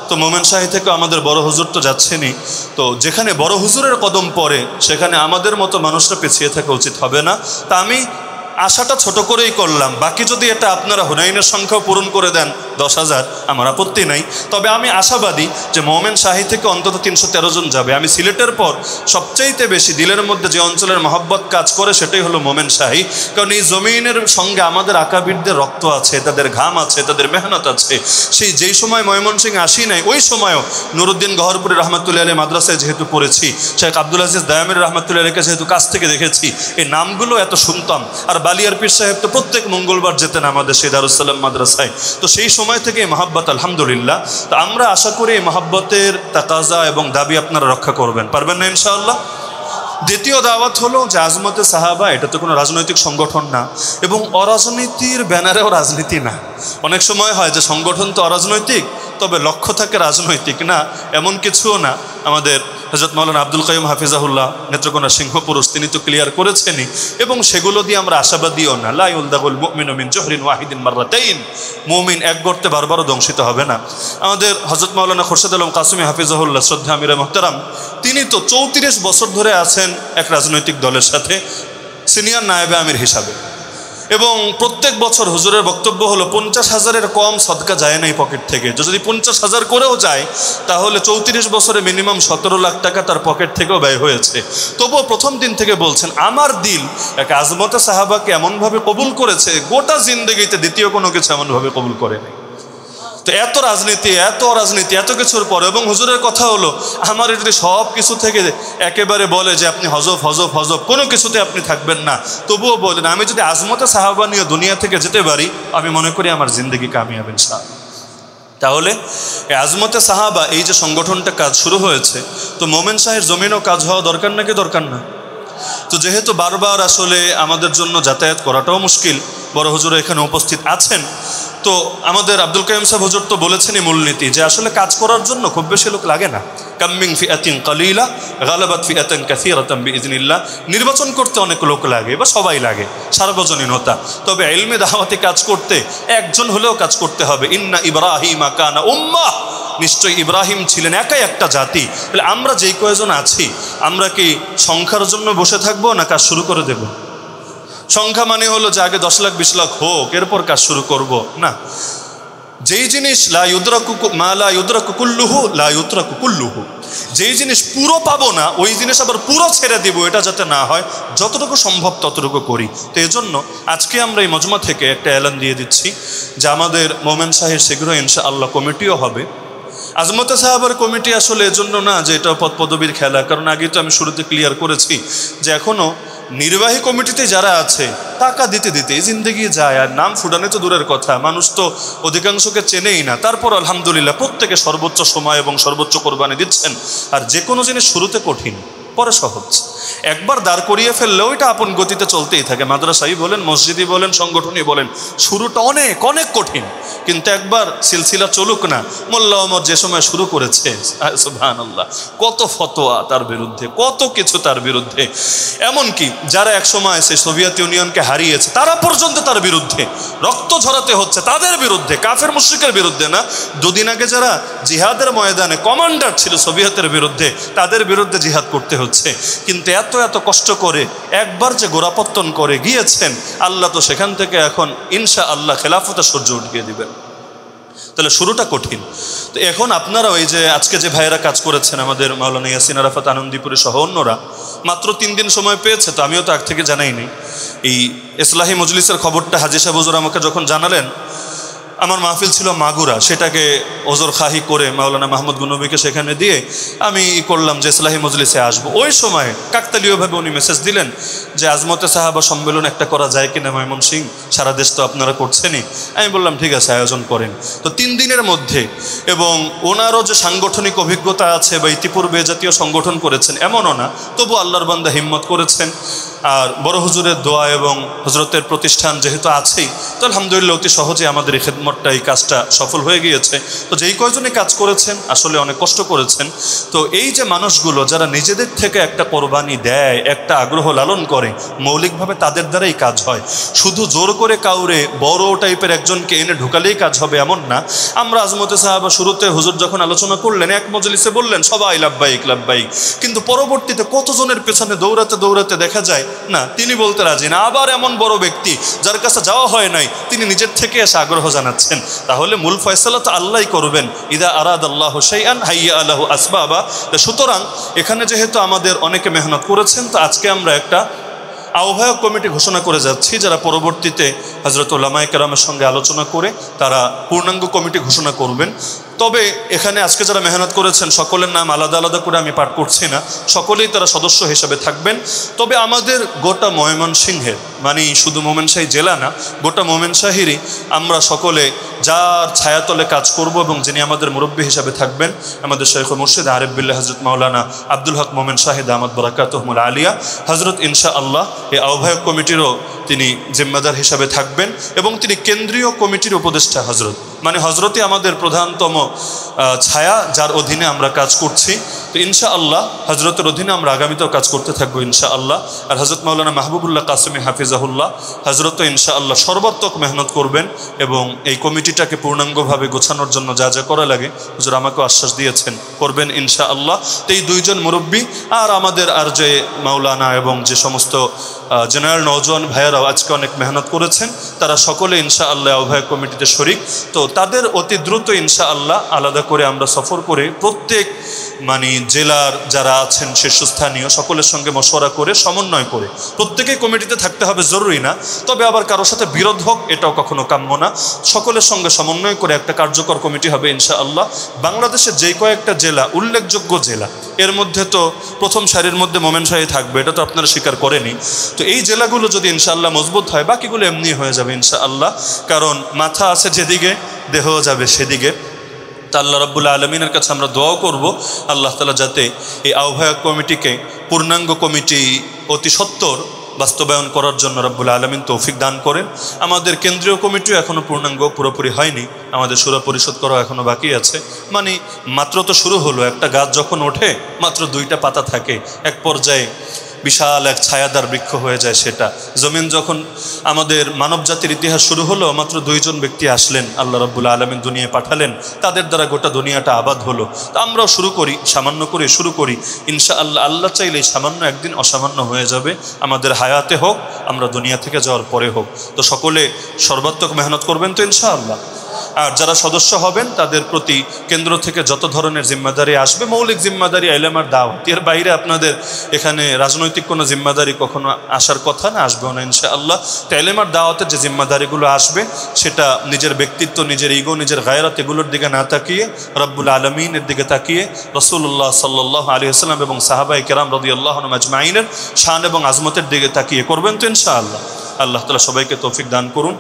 তো মোমেন শাহী থেকে আমাদের বড় হুজুর তো যাচ্ছেনই, তো যেখানে বড় হুজুরের কদম পড়ে সেখানে আমাদের মতো মানুষরা পিছিয়ে থাকা উচিত হবে না। তা আমি আশাটা ছোট করেই করলাম, বাকি যদি এটা আপনারা হুনাইনের সংখ্যাও পূরণ করে দেন 10,000, আমার আপত্তি নাই। তবে আমি আশাবাদী যে মোমেন শাহী থেকে অন্তত 313 জন যাবে। আমি সিলেটের পর সবচাইতে বেশি দিলের মধ্যে যে অঞ্চলের মহব্বত কাজ করে সেটাই হলো মোমেন শাহী। কারণ এই জমিনের সঙ্গে আমাদের আকাবিরদের রক্ত আছে, তাদের ঘাম আছে, তাদের মেহনত আছে। সেই যেই সময় ময়মনসিংহে আসি নাই, ওই সময়ও নুরুদ্দিন গহরপুরি রহমতুল্লাহ আলাইহি মাদ্রাসায় যেহেতু পড়েছি, শেখ আব্দুল আজিজ দায়ামির রহমতুল্লাহ আলাইহিকে যেহেতু কাছ থেকে দেখেছি, এই নামগুলো এত শুনতাম। আর বালিয়ার পীর সাহেব তো প্রত্যেক মঙ্গলবার যেতেন আমাদের সেই দারুসালাম মাদ্রাসায়। তো সেই সময় থেকে এই মহাব্বত আলহামদুলিল্লাহ। তো আমরা আশা করি এই মহাব্বতের তাকাজা এবং দাবি আপনারা রক্ষা করবেন, পারবেন না ইনশাআল্লাহ? দ্বিতীয় দাওয়াত হলো যে আজমতে সাহাবা এটা তো কোনো রাজনৈতিক সংগঠন না, এবং অরাজনীতির ব্যানারেও রাজনীতি না। অনেক সময় হয় যে সংগঠন তো অরাজনৈতিক, তবে লক্ষ্য থাকে রাজনৈতিক না, এমন কিছুও না। আমাদের হযরত মাওলানা আব্দুল কাইয়ুম হাফিজাহুল্লাহ নেত্রকোনা সিংহপুরুষ, তিনি তো ক্লিয়ার করেছেনই, এবং সেগুলো দিয়ে আমরা আশাবাদীও না। লা ইউলদাগুল মুমিনু মিন জুহরিন ওয়াহিদিন মাররাতাইন, মুমিন এক গর্তে বারবারও দংশিত হবে না। আমাদের হযরত মাওলানা খুরশেদ আলম কাসেমি হাফিজাহুল্লাহ, শ্রদ্ধা আমিরে মুহতারাম, তিনি তো 34 বছর ধরে আছেন এক রাজনৈতিক দলের সাথে সিনিয়র নায়েবে আমির হিসাবে, এবং প্রত্যেক বছর হুজুরের বক্তব্য হলো 50,000-এর কম সদকা যায় না এই পকেট থেকে। যদি 50,000 করেও যায়, তাহলে 34 বছরে মিনিমাম 17 লাখ টাকা তার পকেট থেকেও ব্যয় হয়েছে। তবুও প্রথম দিন থেকে বলছেন, আমার দিল এক আজমতে সাহাবাকে এমনভাবে কবুল করেছে, গোটা জিন্দেগিতে দ্বিতীয় কোনো কিছু এমনভাবে কবুল করেনি। তো এত রাজনীতি, এত রাজনীতি, এত কিছুর পর, এবং হুজুরের কথা হলো, আমার যদি সব কিছু থেকে একেবারে বলে যে আপনি হজব হজব হজব, কোনো কিছুতে আপনি থাকবেন না, তবুও বলেন আমি যদি আজমতে সাহাবা নিয়ে দুনিয়া থেকে যেতে পারি, আমি মনে করি আমার জিন্দগি কামিয়াব ইনশাআল্লাহ। তাহলে এই আজমতে সাহাবা, এই যে সংগঠনটা কাজ শুরু হয়েছে, তো মোমেন শাহের জমিনও কাজ হওয়া দরকার নাকি দরকার না? তো যেহেতু বারবার আসলে আমাদের জন্য যাতায়াত করাটাও মুশকিল, বড় হুজুর এখানে উপস্থিত আছেন, তো আমাদের আব্দুল কাইয়ুম সাহেব হুজুর তো বলেছেনই মূলনীতি যে আসলে কাজ করার জন্য খুব বেশি লোক লাগে না। কাম্মিং ফিআতিন কালিলা গালাবাত ফিআতান কাসীরাতান বিইজনিল্লাহ, নির্বাচন করতে অনেক লোক লাগে বা সবাই লাগে, সার্বজনীনতা। তবে ইলমে দাওয়াতি কাজ করতে একজন হলেও কাজ করতে হবে। ইন্না ইব্রাহিমা কানা উম্মাহ, নিশ্চয়ই ইব্রাহিম ছিলেন একাই একটা জাতি। তাহলে আমরা যেই কয়জন আছি, আমরা কি সংখ্যার জন্য বসে থাকবো না কাজ শুরু করে দেব? সংখ্যা মানে হলো যে আগে 10 লাখ 20 লাখ হোক, এরপর কাজ শুরু করব না। যেই জিনিস লা ইউদরাকু মা লা ইউদরাকু কুল্লুহু লা ইউতরাকু কুল্লুহু, যেই জিনিস পুরো পাবো না ওই জিনিস আবার পুরো ছেড়ে দিব, এটা যাতে না হয়, যতটুকু সম্ভব ততটুকু করি। তো এই জন্য আজকে আমরা এই মজমা থেকে একটা এলান দিয়ে দিচ্ছি যে আমাদের মোমেন শাহের শীঘ্র ইনশাআল্লাহ কমিটিও হবে। আজমতে সাহাবার কমিটি আসলে এজন্য না যে এটা পদ পদবীর খেলা, কারণ আগে তো আমি শুরুতে ক্লিয়ার করেছি যে এখনও নির্বাহী কমিটিতে যারা আছে টাকা দিতে দিতে জিন্দেগি যায়, আর নাম ফুটানো তো দূরের কথা, মানুষ তো অধিকাংশকে চেনেই না। তারপর আলহামদুলিল্লাহ প্রত্যেকে সর্বোচ্চ সময় এবং সর্বোচ্চ কোরবানি দিচ্ছেন। আর যে কোনো জিনিস শুরুতে কঠিন, পরে সহজ। একবার দাঁড় করিয়ে ফেললে ওইটা আপন গতিতে চলতেই থাকে। মাদ্রাসাই বলেন, মসজিদই বলেন, সংগঠনই বলেন, শুরুটা অনেক অনেক কঠিন, কিন্তু একবার সিলসিলা চলুক না। মোল্লা ওমর যে সময় শুরু করেছে, সুবহানাল্লাহ, কত ফতোয়া তার বিরুদ্ধে, কত কিছু তার বিরুদ্ধে, এমনকি যারা একসময় সেই সোভিয়েত ইউনিয়নকে হারিয়েছে তারা পর্যন্ত তার বিরুদ্ধে রক্ত ঝরাতে হচ্ছে, তাদের বিরুদ্ধে, কাফের মুশরিকের বিরুদ্ধে না। দুদিন আগে যারা জিহাদের ময়দানে কমান্ডার ছিল সোভিয়েতের বিরুদ্ধে, তাদের বিরুদ্ধে জিহাদ করতে হচ্ছে। কিন্তু এত এত কষ্ট করে একবার যে গোড়াপত্তন করে গিয়েছেন, আল্লাহ তো সেখান থেকে এখন ইনশাআল্লাহ খেলাফতে সূর্য উঠিয়ে দিবেন। তাহলে শুরুটা কঠিন। তো এখন আপনারা ওই যে আজকে যে ভাইয়েরা কাজ করেছেন, আমাদের মাওলানা ইয়াসিন আরাফাত আনন্দীপুরে সহ অন্যরা, মাত্র 3 দিন সময় পেয়েছে, তো আমিও তো আগ থেকে জানাইনি। এই ইসলাহি মজলিসের খবরটা হাজী সাহেব হুজুর আমাকে যখন জানালেন, আমার মাহফিল ছিল মাগুরা, সেটাকে ওজর খাহি করে মাওলানা মাহমুদ গুনবীকে সেখানে দিয়ে আমি করলাম যে ইসলাহি মজলিসে আসবো। ওই সময় কাকতালীয়ভাবে উনি মেসেজ দিলেন যে আজমতে সাহাবা সম্মেলন একটা করা যায় কিনা ময়মনসিংহ, সারা দেশ তো আপনারা করছেনই। আমি বললাম ঠিক আছে, আয়োজন করেন। তো 3 দিনের মধ্যে, এবং ওনারও যে সাংগঠনিক অভিজ্ঞতা আছে বা ইতিপূর্বে জাতীয় সংগঠন করেছেন এমনও না, তবু আল্লাহর বান্দা হিম্মত করেছেন। আর বড় হুজুরের দোয়া এবং হজরতের প্রতিষ্ঠান যেহেতু আছেই, তো আলহামদুলিল্লাহ অতি সহজে আমাদের এই খেদমতটা, এই কাজটা সফল হয়ে গিয়েছে। তো যেই কয়জনে কাজ করেছেন আসলে অনেক কষ্ট করেছেন। তো এই যে মানুষগুলো যারা নিজেদের থেকে একটা কোরবানি দেয়, একটা আগ্রহ লালন করে, মৌলিকভাবে তাদের দ্বারাই কাজ হয়। শুধু জোর করে কাউরে বড় টাইপের একজনকে এনে ঢুকালেই কাজ হবে এমন না। আমরা আজমতে সাহাবা শুরুতে হুজুর যখন আলোচনা করলেন, এক মজলিসে বললেন সবাই লাব্বাইক লাব্বাইক, কিন্তু পরবর্তীতে কতজনের পেছনে দৌড়াতে দৌড়াতে দেখা যায় না তিনি বলতে রাজি না। আবার এমন বড় ব্যক্তি যার কাছে যাওয়া হয় নাই, তিনি নিজের থেকে এসে আগ্রহ জানাচ্ছেন। তাহলে মূল ফয়সালা তো আল্লাহই করবেন। ইদা আরাদাল্লাহু শাইআন হাইয়া আলাহু আসবাবা। সুতরাং এখানে যেহেতু আমাদের অনেকে মেহনত করেছেন, তো আজকে আমরা একটা আহ্বায়ক কমিটি ঘোষণা করে যাচ্ছি, যারা পরবর্তীতে হযরত উলামায়ে কেরামের সঙ্গে আলোচনা করে তারা পূর্ণাঙ্গ কমিটি ঘোষণা করবেন। তবে এখানে আজকে যারা মেহনত করেছেন সকলের নাম আলাদা আলাদা করে আমি পাঠ করছি না, সকলেই তারা সদস্য হিসেবে থাকবেন। তবে আমাদের গোটা ময়মনসিংহের, মানে শুধু মোমেনশাহী জেলা না, গোটা মোমেনশাহীরই আমরা সকলে যার ছায়াতলে কাজ করব, এবং যিনি আমাদের মুরব্বী হিসাবে থাকবেন আমাদের শাইখ মুর্শিদ আরিফ বিল্লাহ হযরত মাওলানা আব্দুল হক মোমেন শাহিদ দামাত বারাকাতুহুল আলিয়া হযরত, ইনশাআল্লাহ এই আহ্বায়ক কমিটিরও তিনি জিম্মাদার হিসাবে থাকবেন, এবং তিনি কেন্দ্রীয় কমিটির উপদেষ্টা হযরত, মানে হযরতই আমাদের প্রধানতম ছায়া, যার অধীনে আমরা কাজ করছি। তো ইনশাআল্লাহ হযরতের অধীনে আমরা আগামীতেও কাজ করতে থাকবো ইনশাআল্লাহ। আর হযরত মাওলানা মাহবুবুল্লাহ কাসেমি হাফিজাহুল্লাহ হযরতও ইনশাআল্লাহ সর্বাত্মক মেহনত করবেন, এবং এই কমিটিটাকে পূর্ণাঙ্গভাবে গোছানোর জন্য যা যা করা লাগে হুজুর আমাকেও আশ্বাস দিয়েছেন করবেন ইনশাআল্লাহ। তো এই 2 জন মুরব্বী আর আমাদের আর যে মাওলানা এবং যে সমস্ত জেনারেল নওজোয়ান ভাইয়েরাও আজকে অনেক মেহনত করেছেন, তারা সকলে ইনশাআল্লাহ আহ্বায়ক কমিটিতে শরিক। তো তাদের অতি দ্রুত ইনশাআল্লাহ আলাদা করে আমরা সফর করে প্রত্যেক মানে জেলার যারা আছেন শীর্ষস্থানীয় সকলের সঙ্গে মশওয়ারা করে সমন্বয় করে, প্রত্যেকেই কমিটিতে থাকতে হবে জরুরি না, তবে আবার কারোর সাথে বিরোধ হোক এটাও কখনো কাম্য না। সকলের সঙ্গে সমন্বয় করে একটা কার্যকর কমিটি হবে ইনশাআল্লাহ। বাংলাদেশের যেই কয়েকটা জেলা উল্লেখযোগ্য জেলা, এর মধ্যে তো প্রথম সারির মধ্যে মোমেনশাহী থাকবে, এটা তো আপনারা স্বীকার করেনি। তো এই জেলাগুলো যদি ইনশাআল্লাহ মজবুত হয়, বাকিগুলো এমনি হয়ে যাবে ইনশাআল্লাহ, কারণ মাথা আছে যেদিকে দেহও যাবে সেদিকে। তা আল্লাহ রাব্বুল আলামিনের কাছে আমরা দোয়াও করব, আল্লাহ তাআলা যাতে এই আহ্বায়ক কমিটিকে পূর্ণাঙ্গ কমিটি অতি সত্বর বাস্তবায়ন করার জন্য রাব্বুল আলামিন তৌফিক দান করেন। আমাদের কেন্দ্রীয় কমিটিও এখনও পূর্ণাঙ্গ পুরোপুরি হয়নি, আমাদের শুরা পরিশোধ করা এখনও বাকি আছে। মানে মাত্র তো শুরু হলো, একটা গাছ যখন ওঠে মাত্র 2টা পাতা থাকে, এক পর্যায়ে বিশাল এক ছায়াদার বৃক্ষ হয়ে যায় সেটা। জমিন যখন আমাদের মানব জাতির ইতিহাস শুরু হলো, মাত্র 2 জন ব্যক্তি আসলেন, আল্লাহ রাব্বুল আলামিন দুনিয়ায় পাঠালেন, তাদের দ্বারা গোটা দুনিয়াটা আবাদ হলো। তো আমরাও শুরু করি, সামান্য করে শুরু করি ইনশাআল্লাহ। আল্লাহ চাইলে সামান্য একদিন অসামান্য হয়ে যাবে, আমাদের হায়াতে হোক, আমরা দুনিয়া থেকে যাওয়ার পরে হোক। তো সকলে সর্বাত্মক মেহনত করবেন তো ইনশাআল্লাহ। আর যারা সদস্য হবেন তাদের প্রতি কেন্দ্র থেকে যত ধরনের জিম্মাদারি আসবে, মৌলিক জিম্মাদারি ইলম আর দাওয়াত, এর বাইরে আপনাদের এখানে রাজনৈতিক কোনো জিম্মাদারি কখনো আসার কথা না, আসবেও না ইনশাআল্লাহ। তো ইলম আর দাওয়াতের যে জিম্মাদারিগুলো আসবে, সেটা নিজের ব্যক্তিত্ব, নিজের ইগো, নিজের গায়রাত এগুলোর দিকে না তাকিয়ে রব্বুল আলামিনের দিকে তাকিয়ে রাসূলুল্লাহ সাল্লাল্লাহু আলাইহি ওয়াসাল্লাম এবং সাহাবায়ে কেরাম রাদিয়াল্লাহু আনহুম আজমাইনের শান এবং আজমতের দিকে তাকিয়ে করবেন তো ইনশাআল্লাহ। আল্লাহ তাআলা সবাইকে তৌফিক দান করুন।